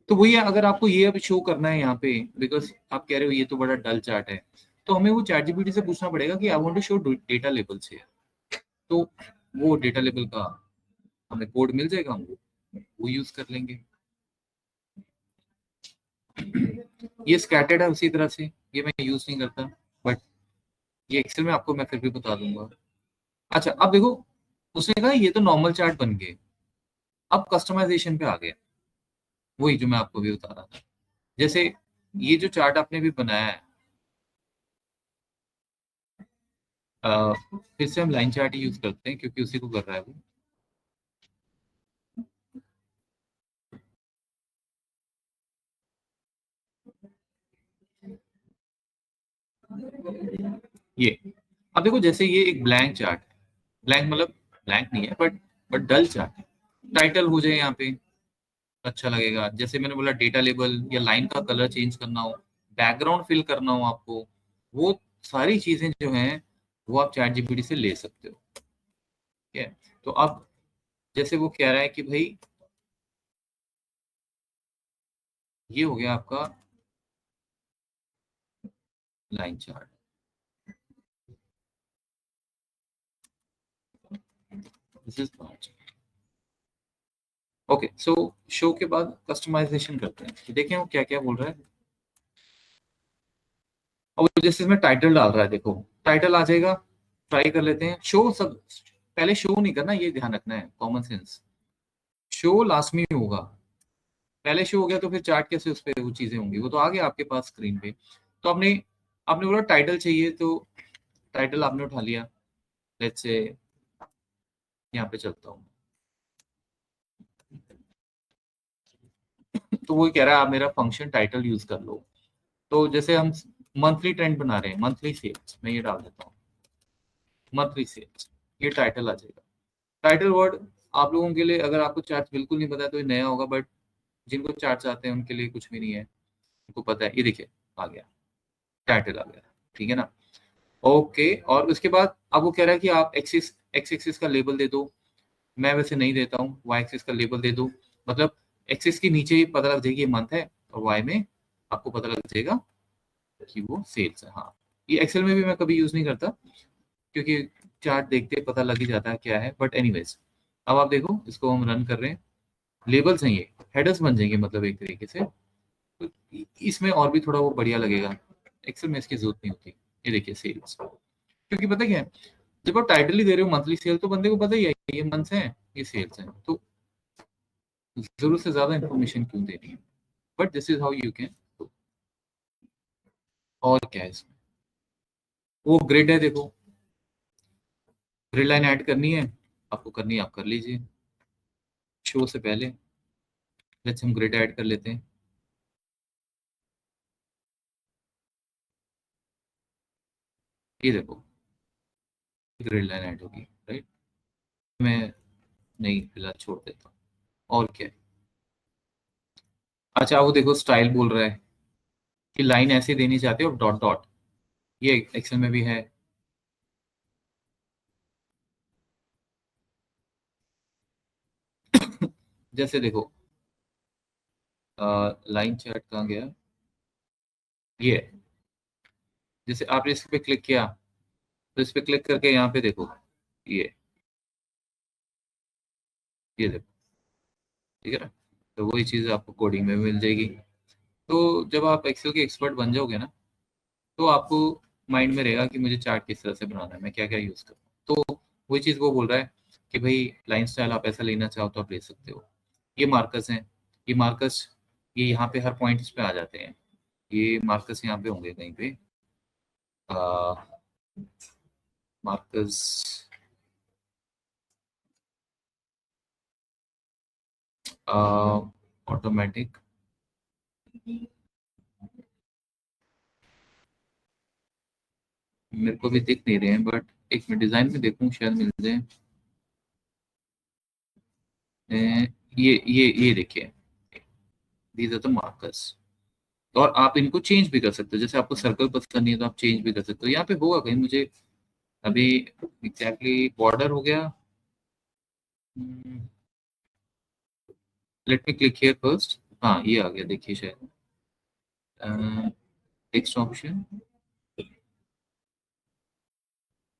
तो वही है, अगर आपको ये अब शो करना है यहाँ पे, बिकॉज आप कह रहे हो ये तो बड़ा डल चार्ट है, तो हमें वो चैट जीपीटी से पूछना पड़ेगा कि I want to show data labels है। तो वो डेटा लेबल का हमें कोड मिल जाएगा, हम वो यूज कर लेंगे। ये स्कैटर्ड है उसी तरह से, ये मैं यूज नहीं करता, बट ये एक्सेल में आपको मैं फिर भी बता दूंगा। अच्छा अब देखो, उसने कहा ये तो नॉर्मल चार्ट बन गए, अब कस्टमाइजेशन पे आ गया, वही जो मैं आपको भी बता रहा था। जैसे ये जो चार्ट आपने भी बनाया है, फिर से हम लाइन चार्ट ही यूज करते हैं क्योंकि उसी को कर रहा है वो। ये अब देखो, जैसे ये एक ब्लैंक चार्ट है, ब्लैंक मतलब ब्लैंक नहीं है, बट डल चार्ट है। टाइटल हो जाए यहाँ पे, अच्छा लगेगा। जैसे मैंने बोला डेटा लेबल या लाइन का कलर चेंज करना हो, बैकग्राउंड फिल करना हो आपको, वो सारी चीजें जो हैं वो आप चैट जीपीटी से ले सकते हो। ठीक है, तो अब जैसे वो कह रहा है कि भाई ये हो गया आपका line chart. This is part. Okay, so show के बाद कस्टमाइजेशन करते हैं। तो देखें वो क्या क्या बोल रहा है। और जैसे इसमें टाइटल डाल रहा है, देखो टाइटल आ जाएगा। ट्राई कर लेते हैं। शो सब पहले शो नहीं करना, ये ध्यान रखना है, कॉमन सेंस। शो लास्ट में होगा। पहले शो हो गया तो फिर चार्ट कैसे उस पर वो चीजें होंगी, वो तो आ गया आपके पास स्क्रीन पे। तो आपने आपने बोला टाइटल चाहिए, तो टाइटल आपने उठा लिया। लेट्स से यहाँ पे चलता हूँ। तो वो कह रहा है आप मेरा फंक्शन टाइटल यूज कर लो। तो जैसे हम मंथली ट्रेंड बना रहे हैं, मंथली सेल्स, मैं ये डाल देता हूँ मंथली सेल्स। ये टाइटल आ जाएगा। टाइटल वर्ड आप लोगों के लिए, अगर आपको चार्ट बिल्कुल नहीं पता है तो ये नया होगा, बट जिनको चार्ट आते हैं उनके लिए कुछ भी नहीं है, उनको पता है। ये देखिए आ गया, टाइटल आ गया। ठीक है ना। ओके, और उसके बाद अब वो कह रहा है कि आप एक्स एक्सिस का लेबल दे दो। मैं वैसे नहीं देता हूँ, वाई एक्सिस का लेबल दे दो। मतलब एक्सिस के नीचे ही पता लग जाएगी ये मंथ है, और वाई में आपको पता लग जाएगा कि वो सेल्स है। हाँ, ये एक्सेल में भी मैं कभी यूज नहीं करता, क्योंकि चार्ट देखते पता लग ही जाता है क्या है। बट एनीवेज, अब आप देखो इसको हम रन कर रहे हैं। लेबल्स हैं ये, हेडर्स बन जाएंगे मतलब एक तरीके से। तो इसमें और भी थोड़ा वो बढ़िया लगेगा। एक्सेल में इसकी जरूरत नहीं होती। ये देखिए सेल्स, क्योंकि पता क्या है, जब आप टाइटल ही दे रहे हो मंथली सेल, तो बंदे को पता ही है ये मंथ्स हैं, ये सेल्स हैं, तो जरूरत से ज्यादा इंफॉर्मेशन क्यों देनी है। But this is how you can. और क्या है इसमें, वो ग्रिड है देखो। ग्रिड लाइन ऐड करनी है, आपको करनी है आप कर लीजिए। शो से पहले लेट्स हम ग्रिड ऐड कर लेते हैं। ये देखो ग्रिड लाइन ऐड होगी, राइट। मैं नहीं, फिलहाल छोड़ देता हूँ। और क्या है, अच्छा वो देखो स्टाइल बोल रहा है कि लाइन ऐसे देनी चाहते हो डॉट डॉट। ये एक्सेल में भी है। जैसे देखो लाइन चार्ट कहाँ गया, ये है। जैसे आपने इस पे क्लिक किया, तो इस पे क्लिक करके यहाँ पे देखो, ये ये देखो। ठीक है ना। तो वही चीज़ आपको कोडिंग में मिल जाएगी। तो जब आप एक्सेल के एक्सपर्ट बन जाओगे ना, तो आपको माइंड में रहेगा कि मुझे चार्ट किस तरह से बनाना है, मैं क्या क्या यूज़ करूँ। तो वही चीज़ वो बोल रहा है कि भाई लाइन स्टाइल आप ऐसा लेना चाहो तो आप ले सकते हो। ये मार्कस हैं। ये मार्कस, ये यहाँ पे हर पॉइंट पे आ जाते हैं। ये मार्कस यहाँ पे होंगे कहीं पे। मार्कस ऑटोमेटिक, मेरे को भी दिख नहीं रहे हैं, बट एक मैं डिजाइन में देखूं शायद मिल जाए। ये देखिए, दीज आर द मार्कर्स। और आप इनको चेंज भी कर सकते हो। जैसे आपको सर्कल पसंद नहीं है तो आप चेंज भी कर सकते हो। यहाँ पे होगा कहीं, मुझे अभी एग्जैक्टली बॉर्डर हो गया। Let me click here first. हाँ ये आ गया, देखिए शायद टेक्स्ट ऑप्शन।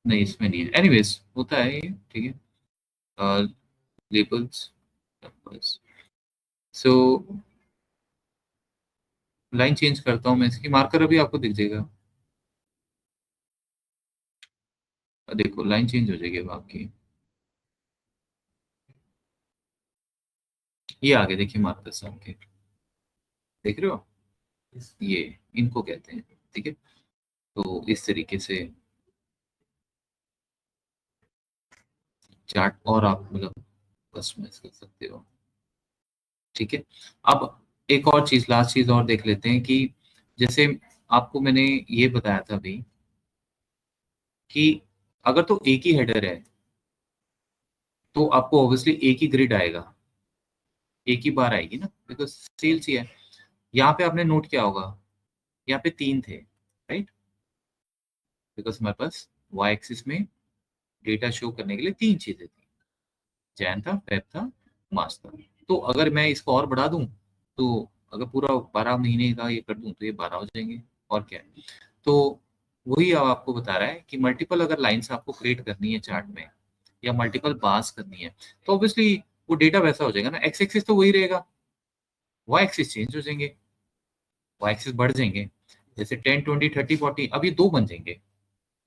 नहीं इसमें नहीं है, एनीवेज होता है ये, ठीक है। लेबल्स, सो लाइन चेंज करता हूँ मैं इसकी। मार्कर अभी आपको दिख जाएगा। देखो लाइन चेंज हो जाएगी अब आपकी। ये आगे देखिए मार्कर्स आपके, देख रहे हो। ये इनको कहते हैं। ठीक है, तो इस तरीके से चार्ट और आप मतलब कस्टमाइज कर सकते हो। ठीक है, अब एक और चीज, लास्ट चीज और देख लेते हैं कि जैसे आपको मैंने ये बताया था अभी कि अगर तो एक ही हेडर है तो आपको ऑब्वियसली एक ही ग्रिड आएगा, एक ही बार आएगी ना, बिकॉज सेल्स ही है। यहाँ पे आपने नोट किया होगा यहाँ पे 3 थे, राइट? बिकॉज हमारे पास वाई एक्सिस में डेटा शो करने के लिए 3 चीजें थी, जैन था, फेब था, मार्च था। तो अगर मैं इसको और बढ़ा दूं, तो अगर पूरा 12 महीने का ये कर दूं तो ये 12 हो जाएंगे, और क्या है। तो वही अब आपको बता रहा है कि मल्टीपल अगर लाइंस आपको क्रिएट करनी है चार्ट में, या मल्टीपल बार्स करनी है, तो ऑब्वियसली वो डेटा वैसा हो जाएगा ना, एक्स एक्सिस तो वही रहेगा, वाई एक्सिस चेंज हो जाएंगे, वाई एक्सिस बढ़ जाएंगे, जैसे 10, 20, 30, 40, अब ये 2 बन जाएंगे,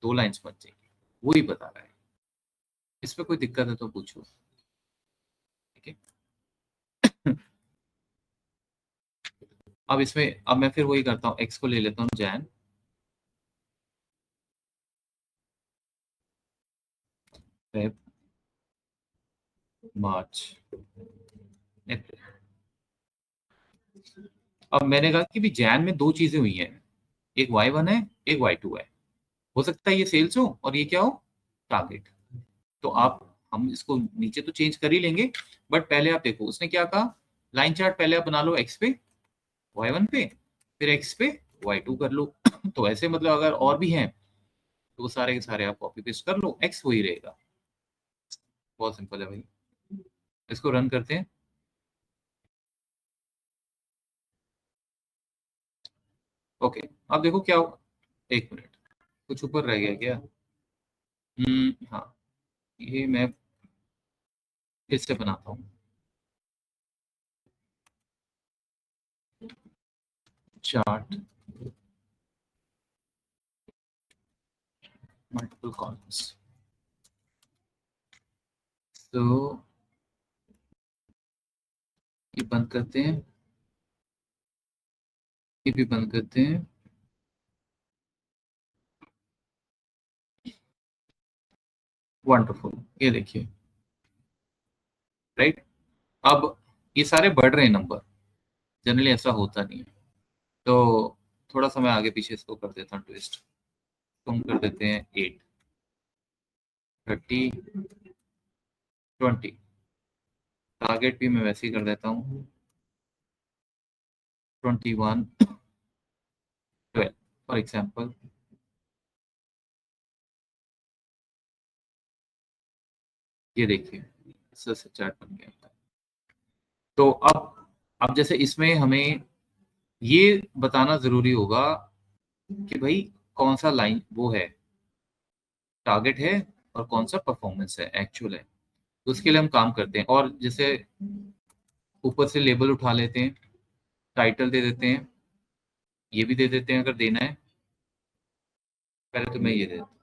2 लाइंस बन जाएंगे, वही बता रहा है। इस पे कोई दिक्कत है तो पूछो, ठीक है। अब इसमें अब मैं फिर वही करता हूँ, एक्स को ले लेता हूँ जैन, फेब, मार्च, अप्रैल। अब मैंने कहा कि भी जैन में 2 चीजें हुई हैं, एक Y1 है, एक Y2 है। हो सकता है ये सेल्स हो और ये क्या हो, टारगेट। तो आप हम इसको नीचे तो चेंज कर ही लेंगे, बट पहले आप देखो उसने क्या कहा, लाइन चार्ट पहले आप बना लो एक्स पे, Y1 पे, फिर एक्स पे Y2 कर लो। तो ऐसे मतलब अगर और भी हैं तो वो सारे के सारे आप कॉपी पेस्ट कर लो, एक्स वही रहेगा। बहुत सिंपल है भाई, इसको रन करते हैं। ओके, अब देखो क्या हुआ। एक मिनट, कुछ ऊपर रह गया क्या? हाँ, ये मैं फिर से बनाता हूँ चार्ट, मल्टीपल कॉलम्स। तो ये बंद करते हैं, ये भी बंद करते हैं। वंडरफुल, ये देखिए, राइट। अब ये सारे बढ़ रहे हैं नंबर, जनरली ऐसा होता नहीं है। तो थोड़ा सा मैं आगे पीछे इसको कर देता हूँ ट्विस्ट, तो हम कर देते हैं 8, 30, 20। टारगेट भी मैं वैसे ही कर देता हूँ 21, 12 फॉर एग्जाम्पल। ये देखिए, इससे चार्ट बन गया। तो अब जैसे इसमें हमें ये बताना जरूरी होगा कि भाई कौन सा लाइन वो है, टारगेट है, और कौन सा परफॉर्मेंस है, एक्चुअल है। तो उसके लिए हम काम करते हैं, और जैसे ऊपर से लेबल उठा लेते हैं, टाइटल दे देते हैं, ये भी दे देते हैं अगर देना है। पहले तो मैं ये दे देता हूँ,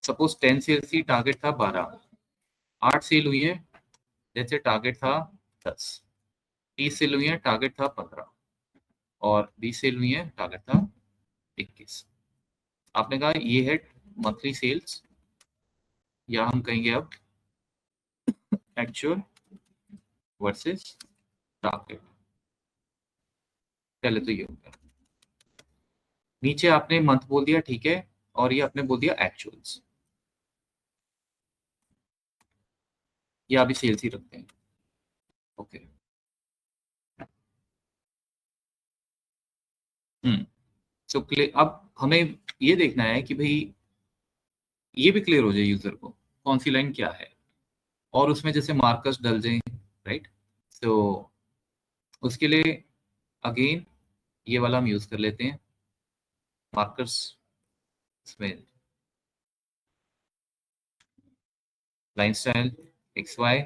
सपोज 10 सेल थी, टारगेट था 12, 8 सेल हुई है, जैसे टारगेट था 10, 30 सेल हुई है, टारगेट था 15, और 20 सेल हुई है, टारगेट था 21। आपने कहा ये है मंथली सेल्स, या हम कहेंगे अब एक्चुअल वर्सेस टारगेट। पहले तो ये हो गया, नीचे आपने मंथ बोल दिया, ठीक है, और ये आपने बोल दिया एक्चुअल्स, ये अभी सेल्स ही रखते हैं। ओके। हम्म। सो क्लियर, अब हमें ये देखना है कि भाई ये भी क्लियर हो जाए यूजर को कौन सी लाइन क्या है, और उसमें जैसे मार्कर्स डल जाए, राइट। तो उसके लिए अगेन ये वाला हम यूज कर लेते हैं, मार्कर्स। इसमें लाइन स्टाइल एक्स वाई।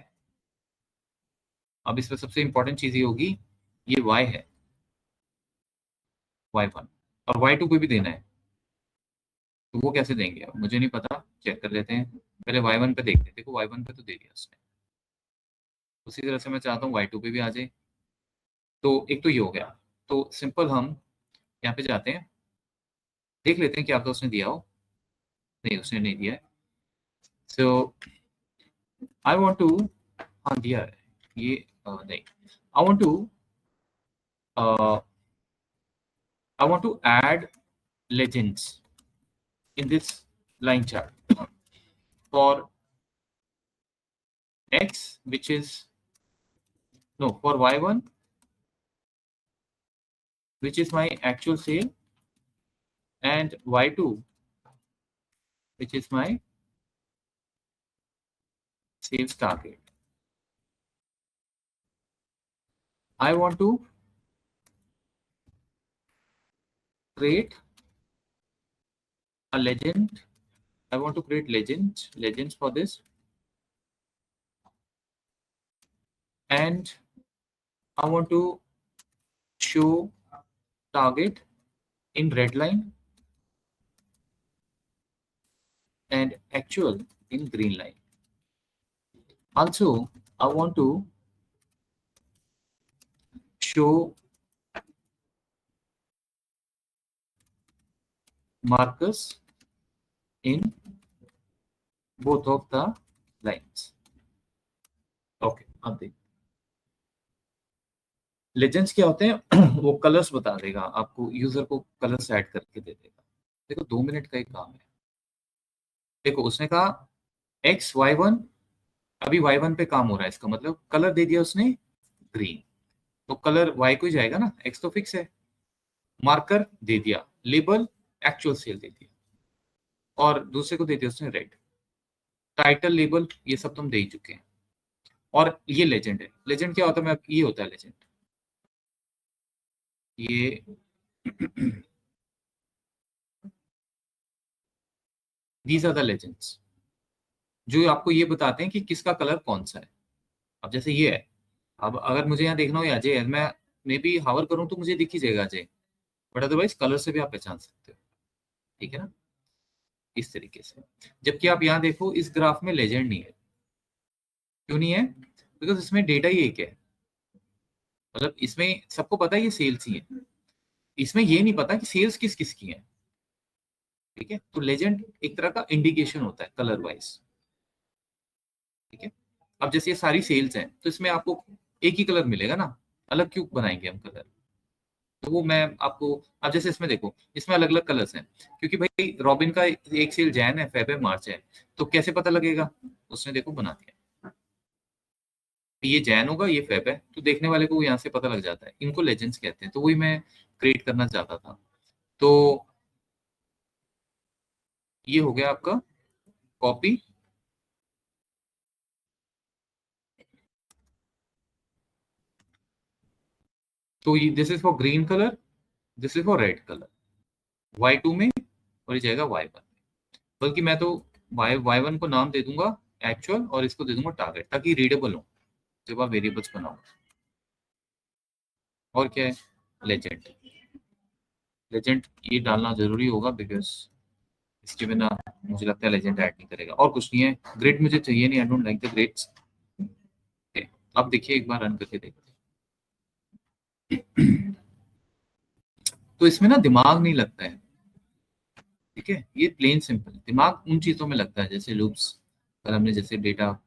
अब इसमें सबसे इंपॉर्टेंट चीज ये होगी, ये वाई है, Y1, और Y2 को भी देना है। तो वो कैसे देंगे, अब मुझे नहीं पता, चेक कर लेते हैं। पहले Y1 पे देखते हैं, देखो Y1 पे तो दे दिया उसने, उसी तरह से मैं चाहता हूँ Y2 पे भी आ जाए। तो एक तो ये हो गया। तो सिंपल हम यहाँ पे जाते हैं, देख लेते हैं क्या तो उसने दिया हो। नहीं, उसने नहीं दिया है। सो आई वॉन्ट टू, हाँ दिया है ये, नहीं, I want to, I want to add legends in this line chart for x, which is, no, for y1 which is my actual sale, and y2, which is my sales target. I want to create a legend. I want to create legends for this, and I want to show target in red line and actual in green line. Also, I want to show markers in both of the lines. Okay, अब देख legends क्या होते हैं वो colours बता देगा आपको, user को कलर्स ऐड करके दे देगा। देखो 2 मिनट का ही काम है। देखो उसने कहा XY1, अभी Y1 पे काम हो रहा है, इसका मतलब कलर दे दिया उसने ग्रीन, तो कलर Y को ही जाएगा ना, X तो फिक्स है। मार्कर दे दिया, लेबल एक्चुअल सेल दे दिया, और दूसरे को दे दिया उसने रेड। टाइटल, लेबल, ये सब तुम दे ही चुके हैं। और ये लेजेंड है। लेजेंड क्या होता है, ये होता है लेजेंड, ये दीज आर द लेजेंड्स जो आपको ये बताते हैं कि किसका कलर कौन सा है। अब जैसे ये है, अब अगर मुझे यहाँ देखना हो अजय है, मैं मे बी हावर करूं तो मुझे दिख ही जाएगा अजय, बट अदरवाइज कलर से भी आप पहचान सकते हो, ठीक है ना, इस तरीके से। जबकि आप यहाँ देखो इस ग्राफ में लेजेंड नहीं है। क्यों नहीं है? बिकॉज इसमें डेटा ही एक है, मतलब इसमें सबको पता है ये सेल्स ही है, इसमें ये नहीं पता कि सेल्स किस किस की है, ठीक है। तो लेजेंड एक तरह का इंडिकेशन होता है कलर वाइज, ठीक है। अब जैसे ये सारी सेल्स हैं तो इसमें आपको एक ही कलर मिलेगा ना, अलग क्यों बनाएंगे हम कलर, तो वो मैं आपको, अब जैसे इसमें देखो इसमें अलग अलग कलर्स हैं, क्योंकि भाई रॉबिन का एक सेल जैन है, फेब है, मार्च है, तो कैसे पता लगेगा, उसने देखो बना दिया ये जैन होगा ये फेब है, तो देखने वाले को यहाँ से पता लग जाता है। इनको लेजेंड्स कहते हैं, तो वही मैं क्रिएट करना चाहता था। तो ये हो गया आपका कॉपी, तो ये this is for green colour, this is for red colour, Y2 में, और ये जाएगा Y1 में। बल्कि मैं तो Y1 को नाम दे दूंगा एक्चुअल, और इसको दे दूंगा टारगेट, ताकि रीडेबल हो जब आप वेरिएबल्स बनाओ। और क्या है, लेजेंड। लेजेंड ये डालना जरूरी होगा, बिकॉज इसके बिना मुझे लगता है लेजेंड ऐड नहीं करेगा। और कुछ नहीं है, ग्रिड मुझे चाहिए नहीं, I don't like the grids. अब देखिए एक बार रन करके देखते हैं। तो इसमें ना दिमाग नहीं लगता है, ठीक है, ये प्लेन सिंपल। दिमाग उन चीजों में लगता है जैसे लूप्स, अगर हमने जैसे डेटा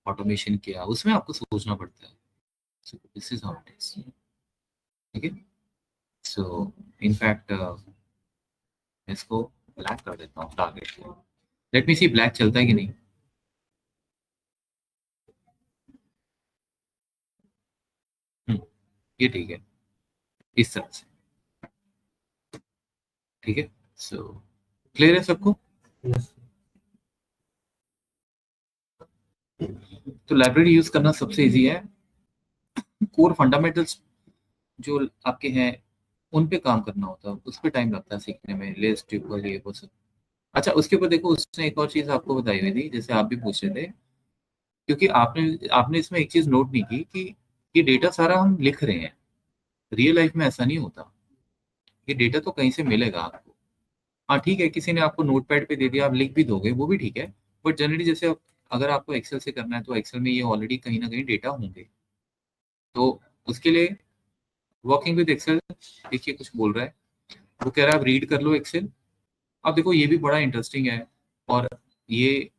ऑटोमेशन किया उसमें आपको सोचना पड़ता है। So this is how it is, ठीक है। सो इनफैक्ट इसको ब्लैक कर देता हूँ टारगेट, लेट मी सी ब्लैक चलता है कि नहीं। ये ठीक है, इस तरह से, ठीक है। सो क्लियर है सबको? Yes. तो लाइब्रेरी यूज करना सबसे इजी है। कोर फंडामेंटल्स जो आपके हैं उन पे काम करना होता है, उस पे टाइम लगता है सीखने में, लिस्ट, ट्यूपल, ये वो सब। अच्छा, उसके ऊपर देखो उसने एक और चीज आपको बताई हुई थी, जैसे आप भी पूछ रहे थे, क्योंकि आपने आपने इसमें एक चीज नोट नहीं की कि ये डेटा सारा हम लिख रहे हैं, रियल लाइफ में ऐसा नहीं होता। ये डेटा तो कहीं से मिलेगा आपको। हाँ ठीक है, किसी ने आपको नोटपैड पे दे दिया, आप लिख भी दोगे, वो भी ठीक है, बट जनरली जैसे अगर आपको एक्सेल से करना है तो एक्सेल में ये ऑलरेडी कहीं ना कहीं डेटा होंगे। तो उसके लिए वर्किंग विद एक्सेल, देखिए कुछ बोल रहा है, वो कह रहा है आप रीड कर लो एक्सेल। अब देखो ये भी बड़ा इंटरेस्टिंग है, और ये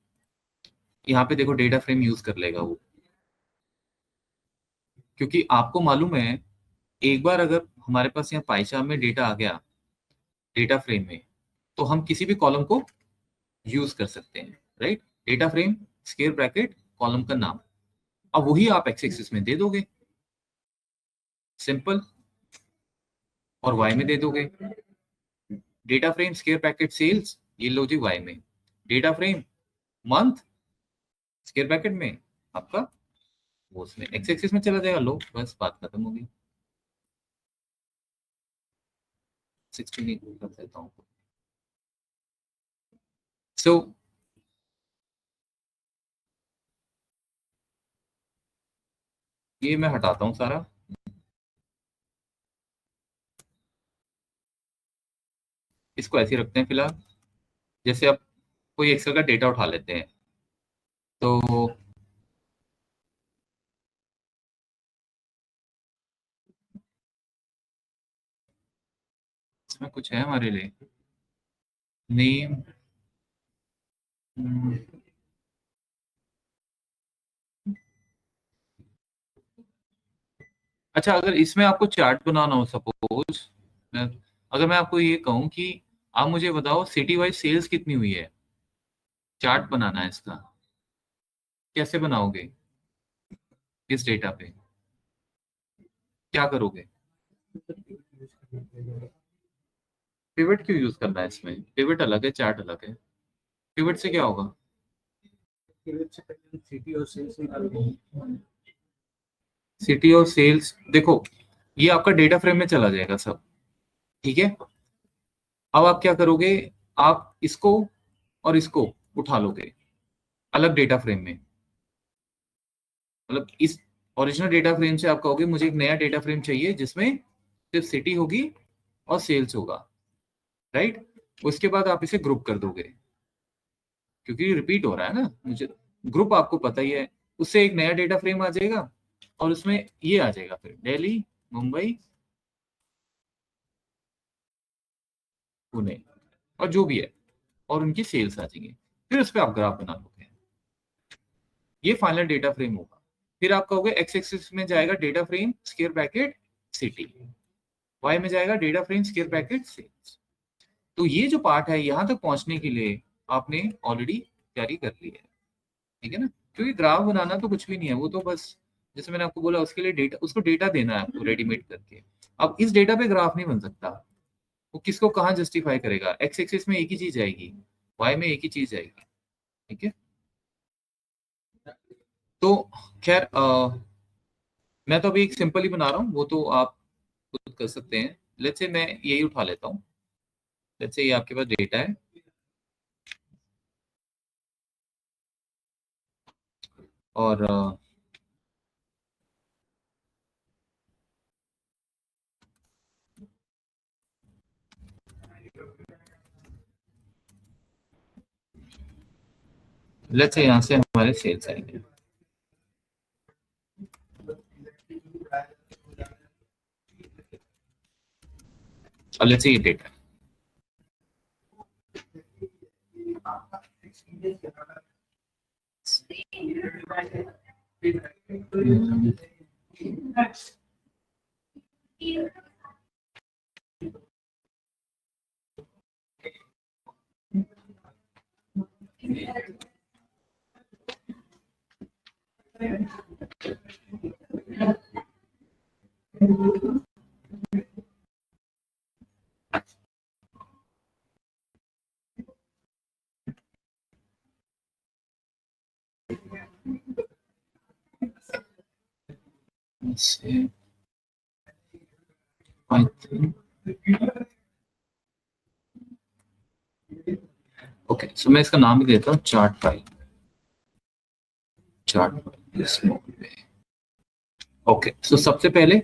यहाँ पे देखो डेटा फ्रेम यूज कर लेगा वो, क्योंकि आपको मालूम है एक बार अगर हमारे पास यहाँ पाइचार्ट में डेटा आ गया डेटा फ्रेम में, तो हम किसी भी कॉलम को यूज कर सकते हैं, right. Data frame, square bracket, column का नाम, अब वही आप एक्स एक्सिस में दे दोगे, सिंपल। और वाई में दे दोगे data frame square packet cells, ये लो जी वाई में। Data frame month square packet में आपका वो उसमें एक्स एक्सिस में चला जाएगा, लो बस बात खत्म होगी। 16 कर देता हूँ। सो ये मैं हटाता हूँ सारा। इसको ऐसे ही रखते हैं फिलहाल। जैसे आप कोई एक्सेल का डेटा उठा लेते हैं, तो इसमें कुछ है हमारे लिए नेम। अच्छा, अगर इसमें आपको चार्ट बनाना हो, सपोज मैं अगर मैं आपको ये कहूँ कि आप मुझे बताओ सिटी वाइज सेल्स कितनी हुई है, चार्ट बनाना है इसका, कैसे बनाओगे, किस डेटा पे, क्या करोगे? पिवट क्यों यूज करना है इसमें? पिवट अलग है, चार्ट अलग है। पिवट से क्या होगा? सिटी और सेल्स देखो, ये आपका डेटा फ्रेम में चला जाएगा सब, ठीक है। अब आप क्या करोगे, आप इसको और इसको उठा लोगे अलग डेटा फ्रेम में, मतलब इस ओरिजिनल डेटा फ्रेम से आप कहोगे मुझे एक नया डेटा फ्रेम चाहिए जिसमें सिर्फ सिटी होगी और सेल्स होगा, राइट। उसके बाद आप इसे ग्रुप कर दोगे, क्योंकि रिपीट हो रहा है ना, मुझे ग्रुप आपको पता ही है। उससे एक नया डेटा फ्रेम आ जाएगा और उसमें ये आ जाएगा फिर दिल्ली, मुंबई, पुणे और जो भी है, और उनकी सेल्स आ जाएंगी। फिर उस पर आप ग्राफ बना लोगे, ये फाइनल डेटा फ्रेम होगा। फिर आप कहोगे एक्स एक्सिस में जाएगा data frame square bracket city, Y में जाएगा data frame square bracket cells. तो ये जो पार्ट है यहां तक पहुंचने के लिए आपने ऑलरेडी तैयारी कर ली है, ठीक है ना। क्योंकि ग्राफ बनाना तो कुछ भी नहीं है, वो तो बस जैसे मैंने आपको बोला उसके लिए डेटा, उसको डेटा देना है आपको रेडीमेड करके। अब इस डेटा पे ग्राफ नहीं बन सकता, वो किसको कहाँ जस्टिफाई करेगा? एक्स एक्सिस में एक ही चीज आएगी, वाई में एक ही चीज आएगी, ठीक है। तो खैर मैं तो अभी एक सिंपल ही बना रहा हूँ, वो तो आप खुद कर सकते हैं। लेट्स से मैं यही उठा लेता हूँ, लेट्स से ये आपके पास डेटा है, और लेट्स से यहाँ से हमारे सेल्स आएंगे, और लेट्स से ये डेटा से आई थिंक। ओके, सो मैं इसका नाम ही देता हूँ चार्ट फाइल, चार्ट फाइल इस मोड में। ओके, सो सबसे पहले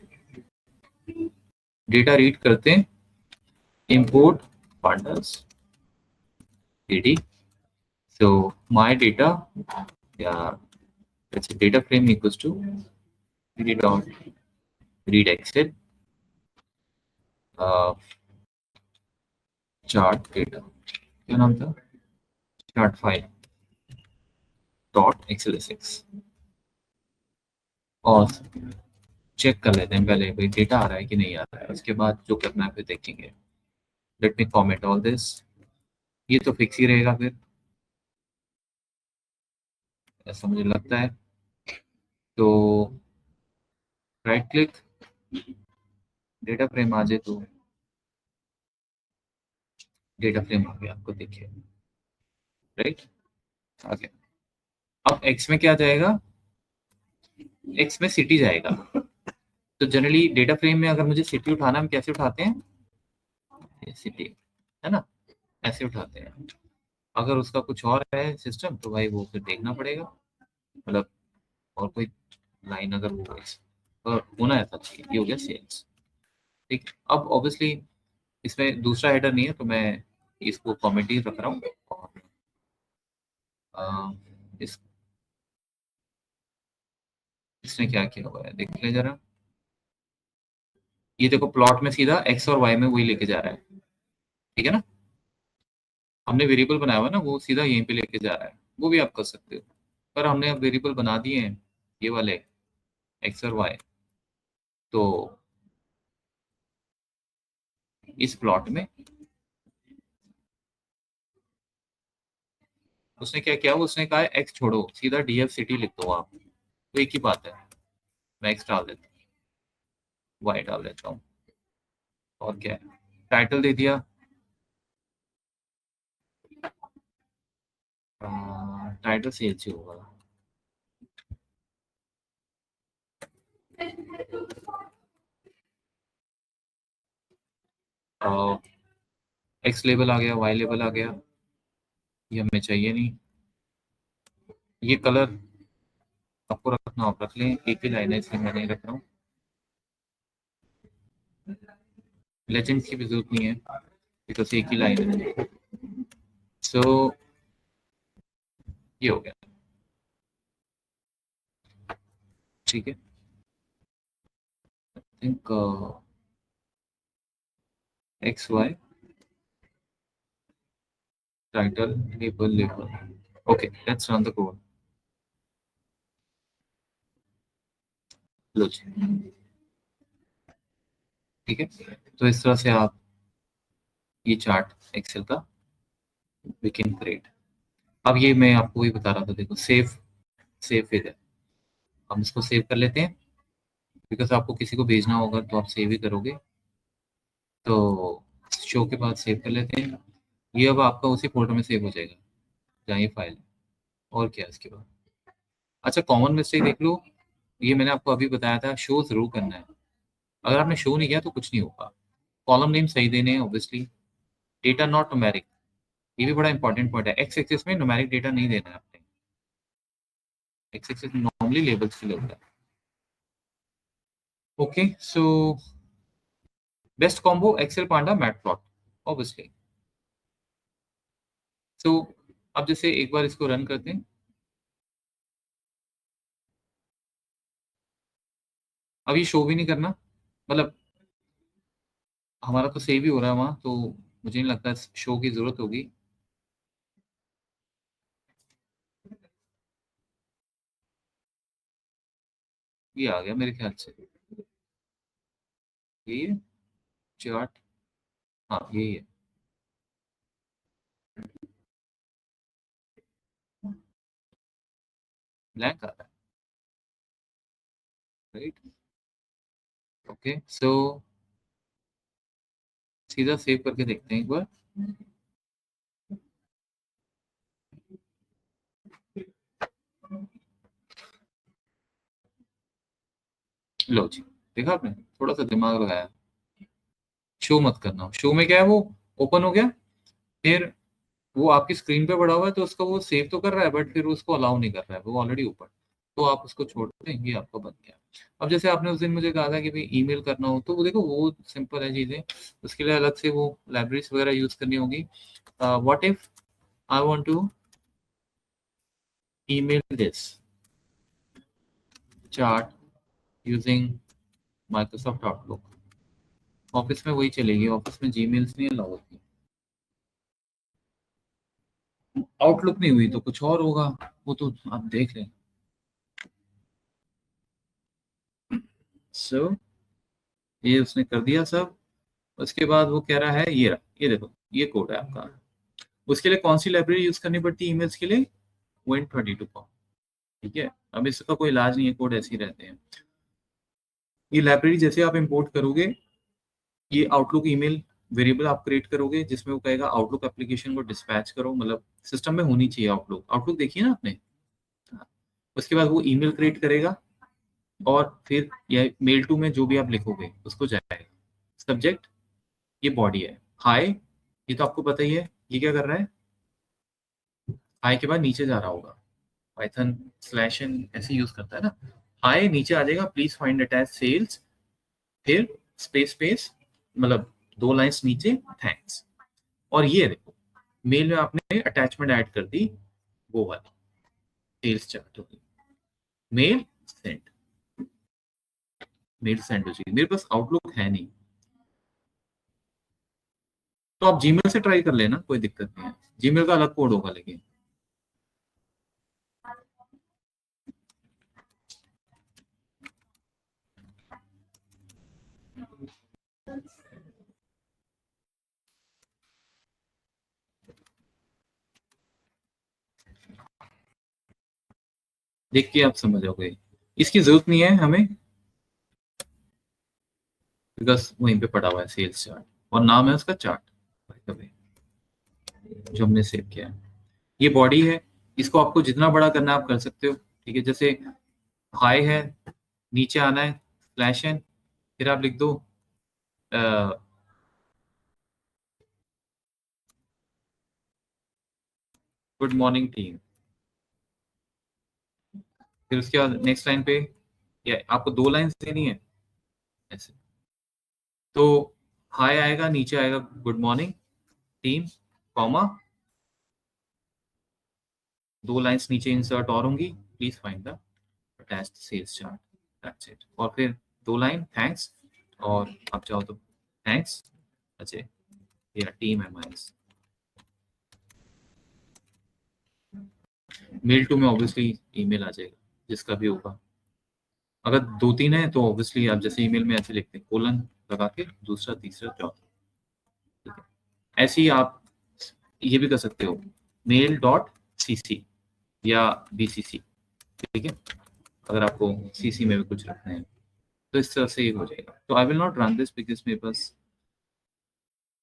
डेटा रीड करते हैं, import pandas D. So my data या data frame equals to D dot read Excel chart data, क्या नाम था, चार्ट फाइल डॉट एक्सएलएसएक्स। और चेक कर लेते हैं पहले भाई डेटा आ रहा है कि नहीं आ रहा है, उसके बाद जो करना है फिर देखेंगे। Let me format all this, ये तो फिक्स ही रहेगा फिर, ऐसा मुझे लगता है। तो राइट क्लिक, डेटा फ्रेम आ जाए तो डेटा फ्रेम आ गया आपको, देखिए, राइट, आ गया। अब एक्स में क्या जाएगा, एक्स में सिटी जाएगा। तो जनरली डेटा फ्रेम में अगर मुझे सिटी उठाना, हम कैसे उठाते हैं, सिटी, है ना, ऐसे उठाते हैं। अगर उसका कुछ और है सिस्टम तो भाई वो फिर देखना पड़ेगा, मतलब और कोई लाइन अगर वो और होना ऐसा चाहिए। ये हो गया सेल्स, ठीक। अब ऑब्वियसली इसमें दूसरा हेडर नहीं है तो मैं इसको कमेंट ही रख रहा हूँ। और इस इसने क्या किया हुआ है देख ले जरा, ये देखो प्लॉट में सीधा एक्स और वाई में वही लेके जा रहा है, ठीक है ना। हमने वेरिएबल बनाया हुआ है ना, वो सीधा यहीं पे लेके जा रहा है, वो भी आप कर सकते हो। पर हमने अब वेरिएबल बना दिए हैं ये वाले एक्स और वाई, तो इस प्लॉट में उसने क्या किया, उसने कहा एक्स छोड़ो, सीधा डीएफ सिटी लिख दो आप, तो एक ही बात है। मैं एक्स डाल देता हूँ, वाई डाल देता हूँ, और क्या है, टाइटल दे दिया, टाइटल सेल्स ही होगा। एक्स लेबल आ गया, वाई लेबल आ गया, ये हमें चाहिए नहीं। ये कलर आपको रखना आप रख लें, एक ही लाइन है इसलिए मैं नहीं रख रहा हूँ। लेजेंड की भी जरूरत नहीं है बिकॉज एक ही लाइन है। सो ये हो गया, ठीक है। Think X Y title label, okay let's run the code. लो जी, ठीक है। तो इस तरह से आप ये चार्ट एक्सेल का वी कैन क्रिएट। अब ये मैं आपको वही बता रहा था, देखो सेव, सेव फिर है, हम इसको सेव कर लेते हैं बिकॉज आपको किसी को भेजना होगा तो आप सेव ही करोगे। तो शो के बाद सेव कर लेते हैं, ये अब आपका उसी फोल्डर में सेव हो जाएगा जहाँ ये फाइल है। और क्या है इसके बाद, अच्छा कॉमन मिस्टेक देख लो, ये मैंने आपको अभी बताया था, शो जरूर करना है। अगर आपने शो नहीं किया तो कुछ नहीं होगा। कॉलम नेम सही देने हैं ऑब्वियसली, डेटा नॉट न्यूमेरिक, ये भी बड़ा इंपॉर्टेंट पॉइंट है। एक्स एक्सिस में न्यूमेरिक डेटा नहीं देना है आपने, एक्स एक्सिस नॉर्मली लेबल्स के लिए होता है। Okay so best combo Excel panda matplot obviously. So अब जैसे एक बार इसको रन करते हैं, अब ये शो भी नहीं करना, मतलब हमारा तो सेव ही हो रहा है वहाँ, तो मुझे नहीं लगता शो की जरूरत होगी। ये आ गया मेरे ख्याल से, यही है चार्ट, हाँ यही है। ब्लैंक आ रहा है, राइट, ओके सो सीधा सेव करके देखते हैं एक बार। लो जी, देखा आपने, थोड़ा सा दिमाग लगाया। शो मत करना, शो में क्या है, वो ओपन हो गया, फिर वो आपकी स्क्रीन पे पड़ा हुआ है तो उसको वो सेव तो कर रहा है बट फिर उसको अलाउ नहीं कर रहा है, वो ऑलरेडी ऊपर, तो आप उसको छोड़ दें, ये आपका बन गया। अब जैसे आपने उस दिन मुझे कहा था कि भाई ईमेल करना हो, तो वो देखो वो सिंपल है चीजें, उसके लिए अलग से वो लाइब्रेरीज वगैरह यूज करनी होगी। What if I want to email this chart using Microsoft Outlook, office में वही चलेगी, ऑफिस में जीमेल्स नहीं अलाउ होती। आउटलुक नहीं हुई तो कुछ और होगा, वो तो आप देख लें। सो ये उसने कर दिया सब। उसके बाद वो कह रहा है ये रहा, ये देखो ये कोड है आपका। उसके लिए कौन सी लाइब्रेरी यूज करनी पड़ती है ईमेल्स के लिए, Win32 कॉम, ठीक है। अब इसका कोई इलाज नहीं है, कोड ऐसे ही रहते हैं। ये लाइब्रेरी जैसे आप इंपोर्ट करोगे, ये आउटलुक ईमेल वेरिएबल आप क्रिएट करोगे जिसमें वो कहेगा आउटलुक एप्लीकेशन को डिस्पैच करो, मतलब सिस्टम में होनी चाहिए आउटलुक। आउटलुक देखिए ना आपने। उसके बाद वो ईमेल क्रिएट करेगा और फिर या मेल टू में जो भी आप लिखोगे उसको जाएगा। सब्जेक्ट ये बॉडी है। हाय ये तो आपको पता ही है, ये क्या कर रहा है, हाय के बाद नीचे जा रहा होगा, पाइथन स्लैश एन ऐसे यूज करता है ना। हाय नीचे आ जाएगा, प्लीज फाइंड अटैच सेल्स, फिर स्पेस स्पेस, मतलब 2 लाइंस नीचे, थैंक्स। और ये देखो मेल में आपने अटैचमेंट ऐड कर दी, वो वाली सेल्स चार्ट होगी। मेल सेंड, मेल सेंड हो जाएगी। मेरे पास आउटलुक है नहीं, तो आप जीमेल से ट्राई कर लेना, कोई दिक्कत नहीं है। जीमेल का अलग कोड होगा लेकिन। देख के आप समझ जाओगे, इसकी जरूरत नहीं है हमें, बिकॉज वहीं पे पड़ा हुआ है सेल्स चार्ट और नाम है उसका चार्ट जो हमने सेव किया है। ये बॉडी है, इसको आपको जितना बड़ा करना है आप कर सकते हो। ठीक है, जैसे हाई है, नीचे आना है स्लैश एन, फिर आप लिख दो गुड मॉर्निंग टीम। फिर उसके बाद नेक्स्ट लाइन पे या आपको 2 लाइंस देनी है ऐसे, तो हाई आएगा, नीचे आएगा good morning team, comma 2 lines नीचे इंसर्ट और होंगी, please find the attached sales chart, that's it. और फिर 2 लाइन थैंक्स, और आप चाहो तो थैंक्स अजय, या टीम है माइनस। मेल टू में ऑब्वियसली ईमेल आ जाएगा जिसका भी होगा। अगर 2-3 है तो ऑब्वियसली आप जैसे ईमेल में ऐसे लिखते हैं कोलन लगा के दूसरा तीसरा चौथा। ठीक है, ऐसे ही आप ये भी कर सकते हो, मेल डॉट सीसी या बीसीसी। ठीक है, अगर आपको सीसी में भी कुछ रखना है तो इस तरह से ये हो जाएगा। तो I will not run this because मेरे पास,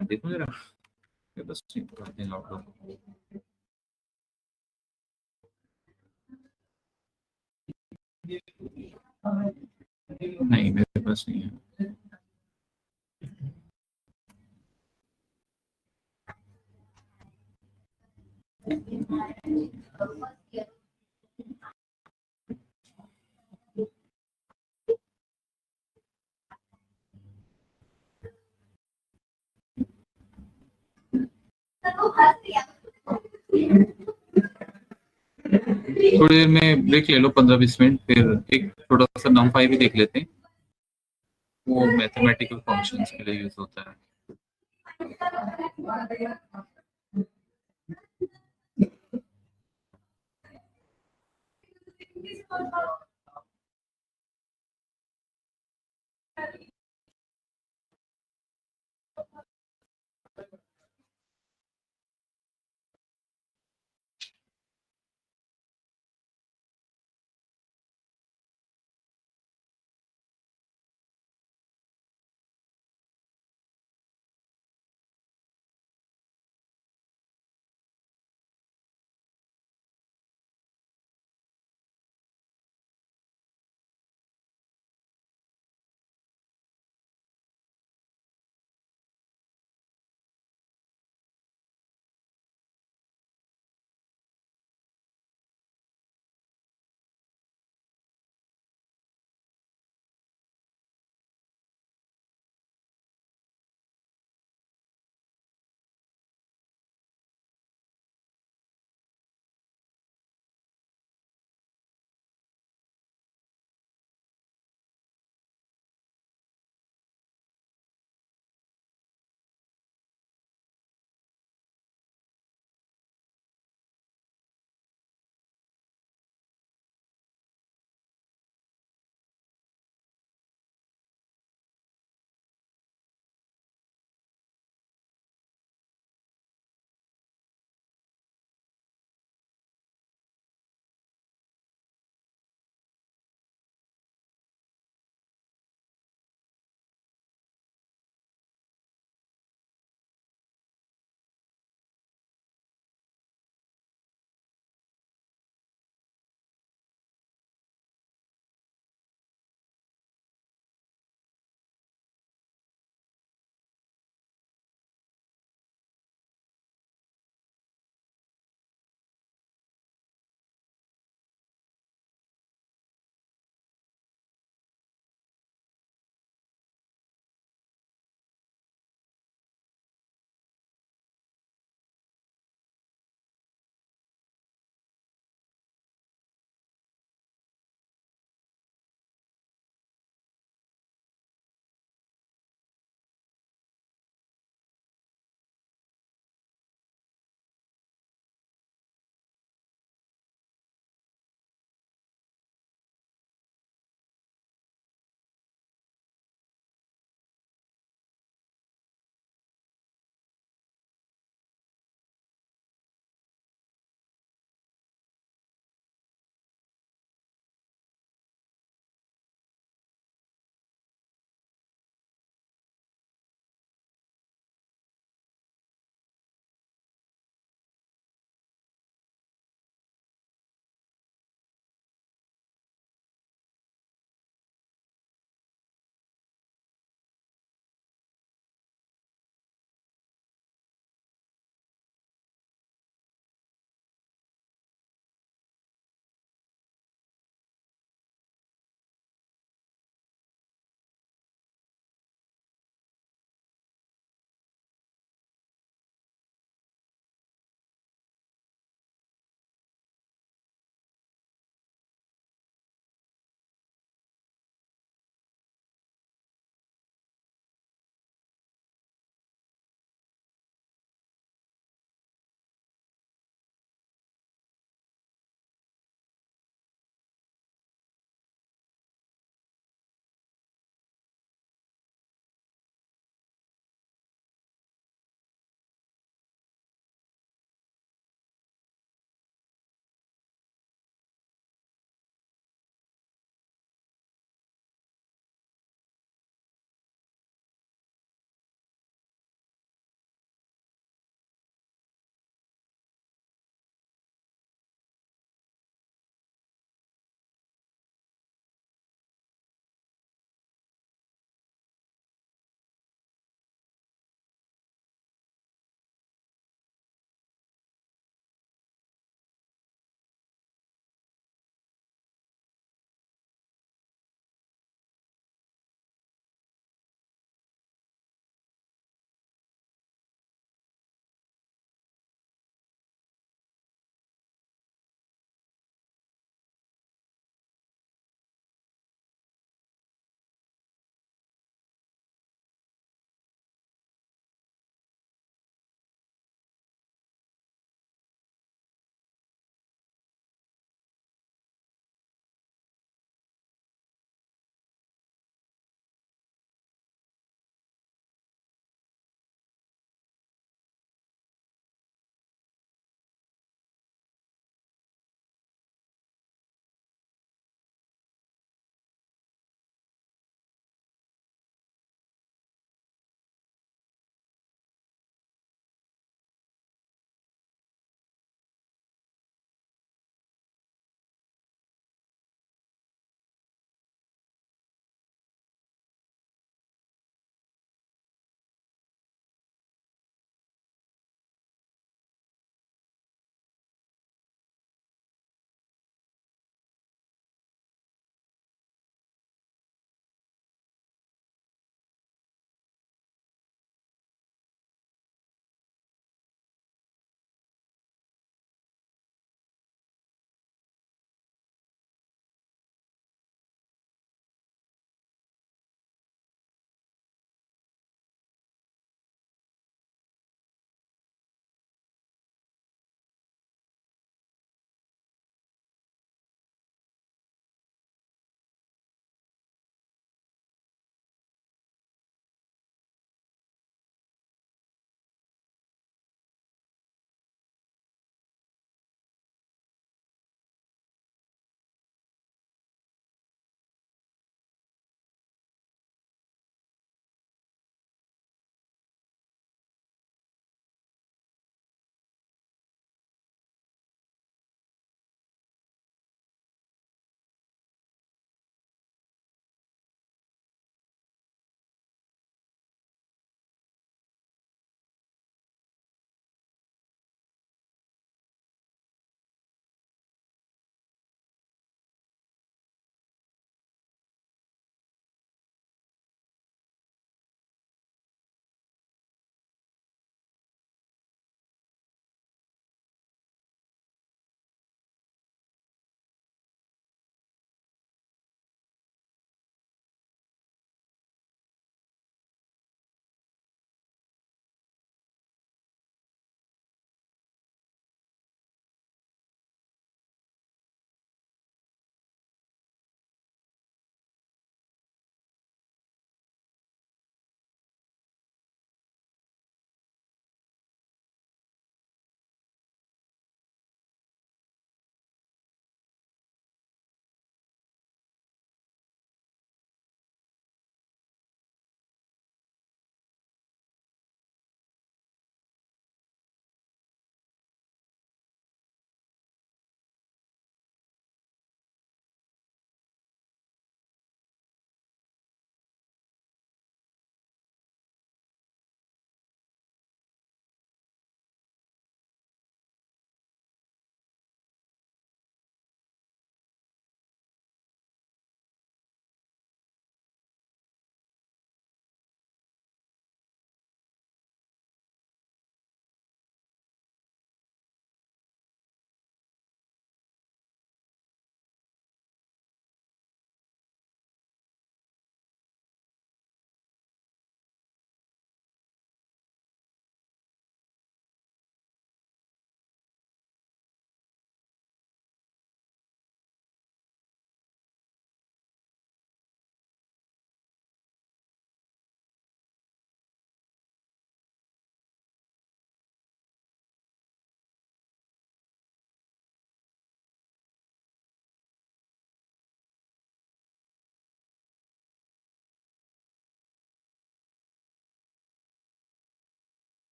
देखो जरा मेरे पास आउटलुक नहीं, मेरे पास नहीं है। थोड़ी देर में ब्रेक ले लो, 15-20 मिनट, फिर एक थोड़ा सा नंपाई भी देख लेते हैं, वो मैथमेटिकल फंक्शंस के लिए यूज होता है।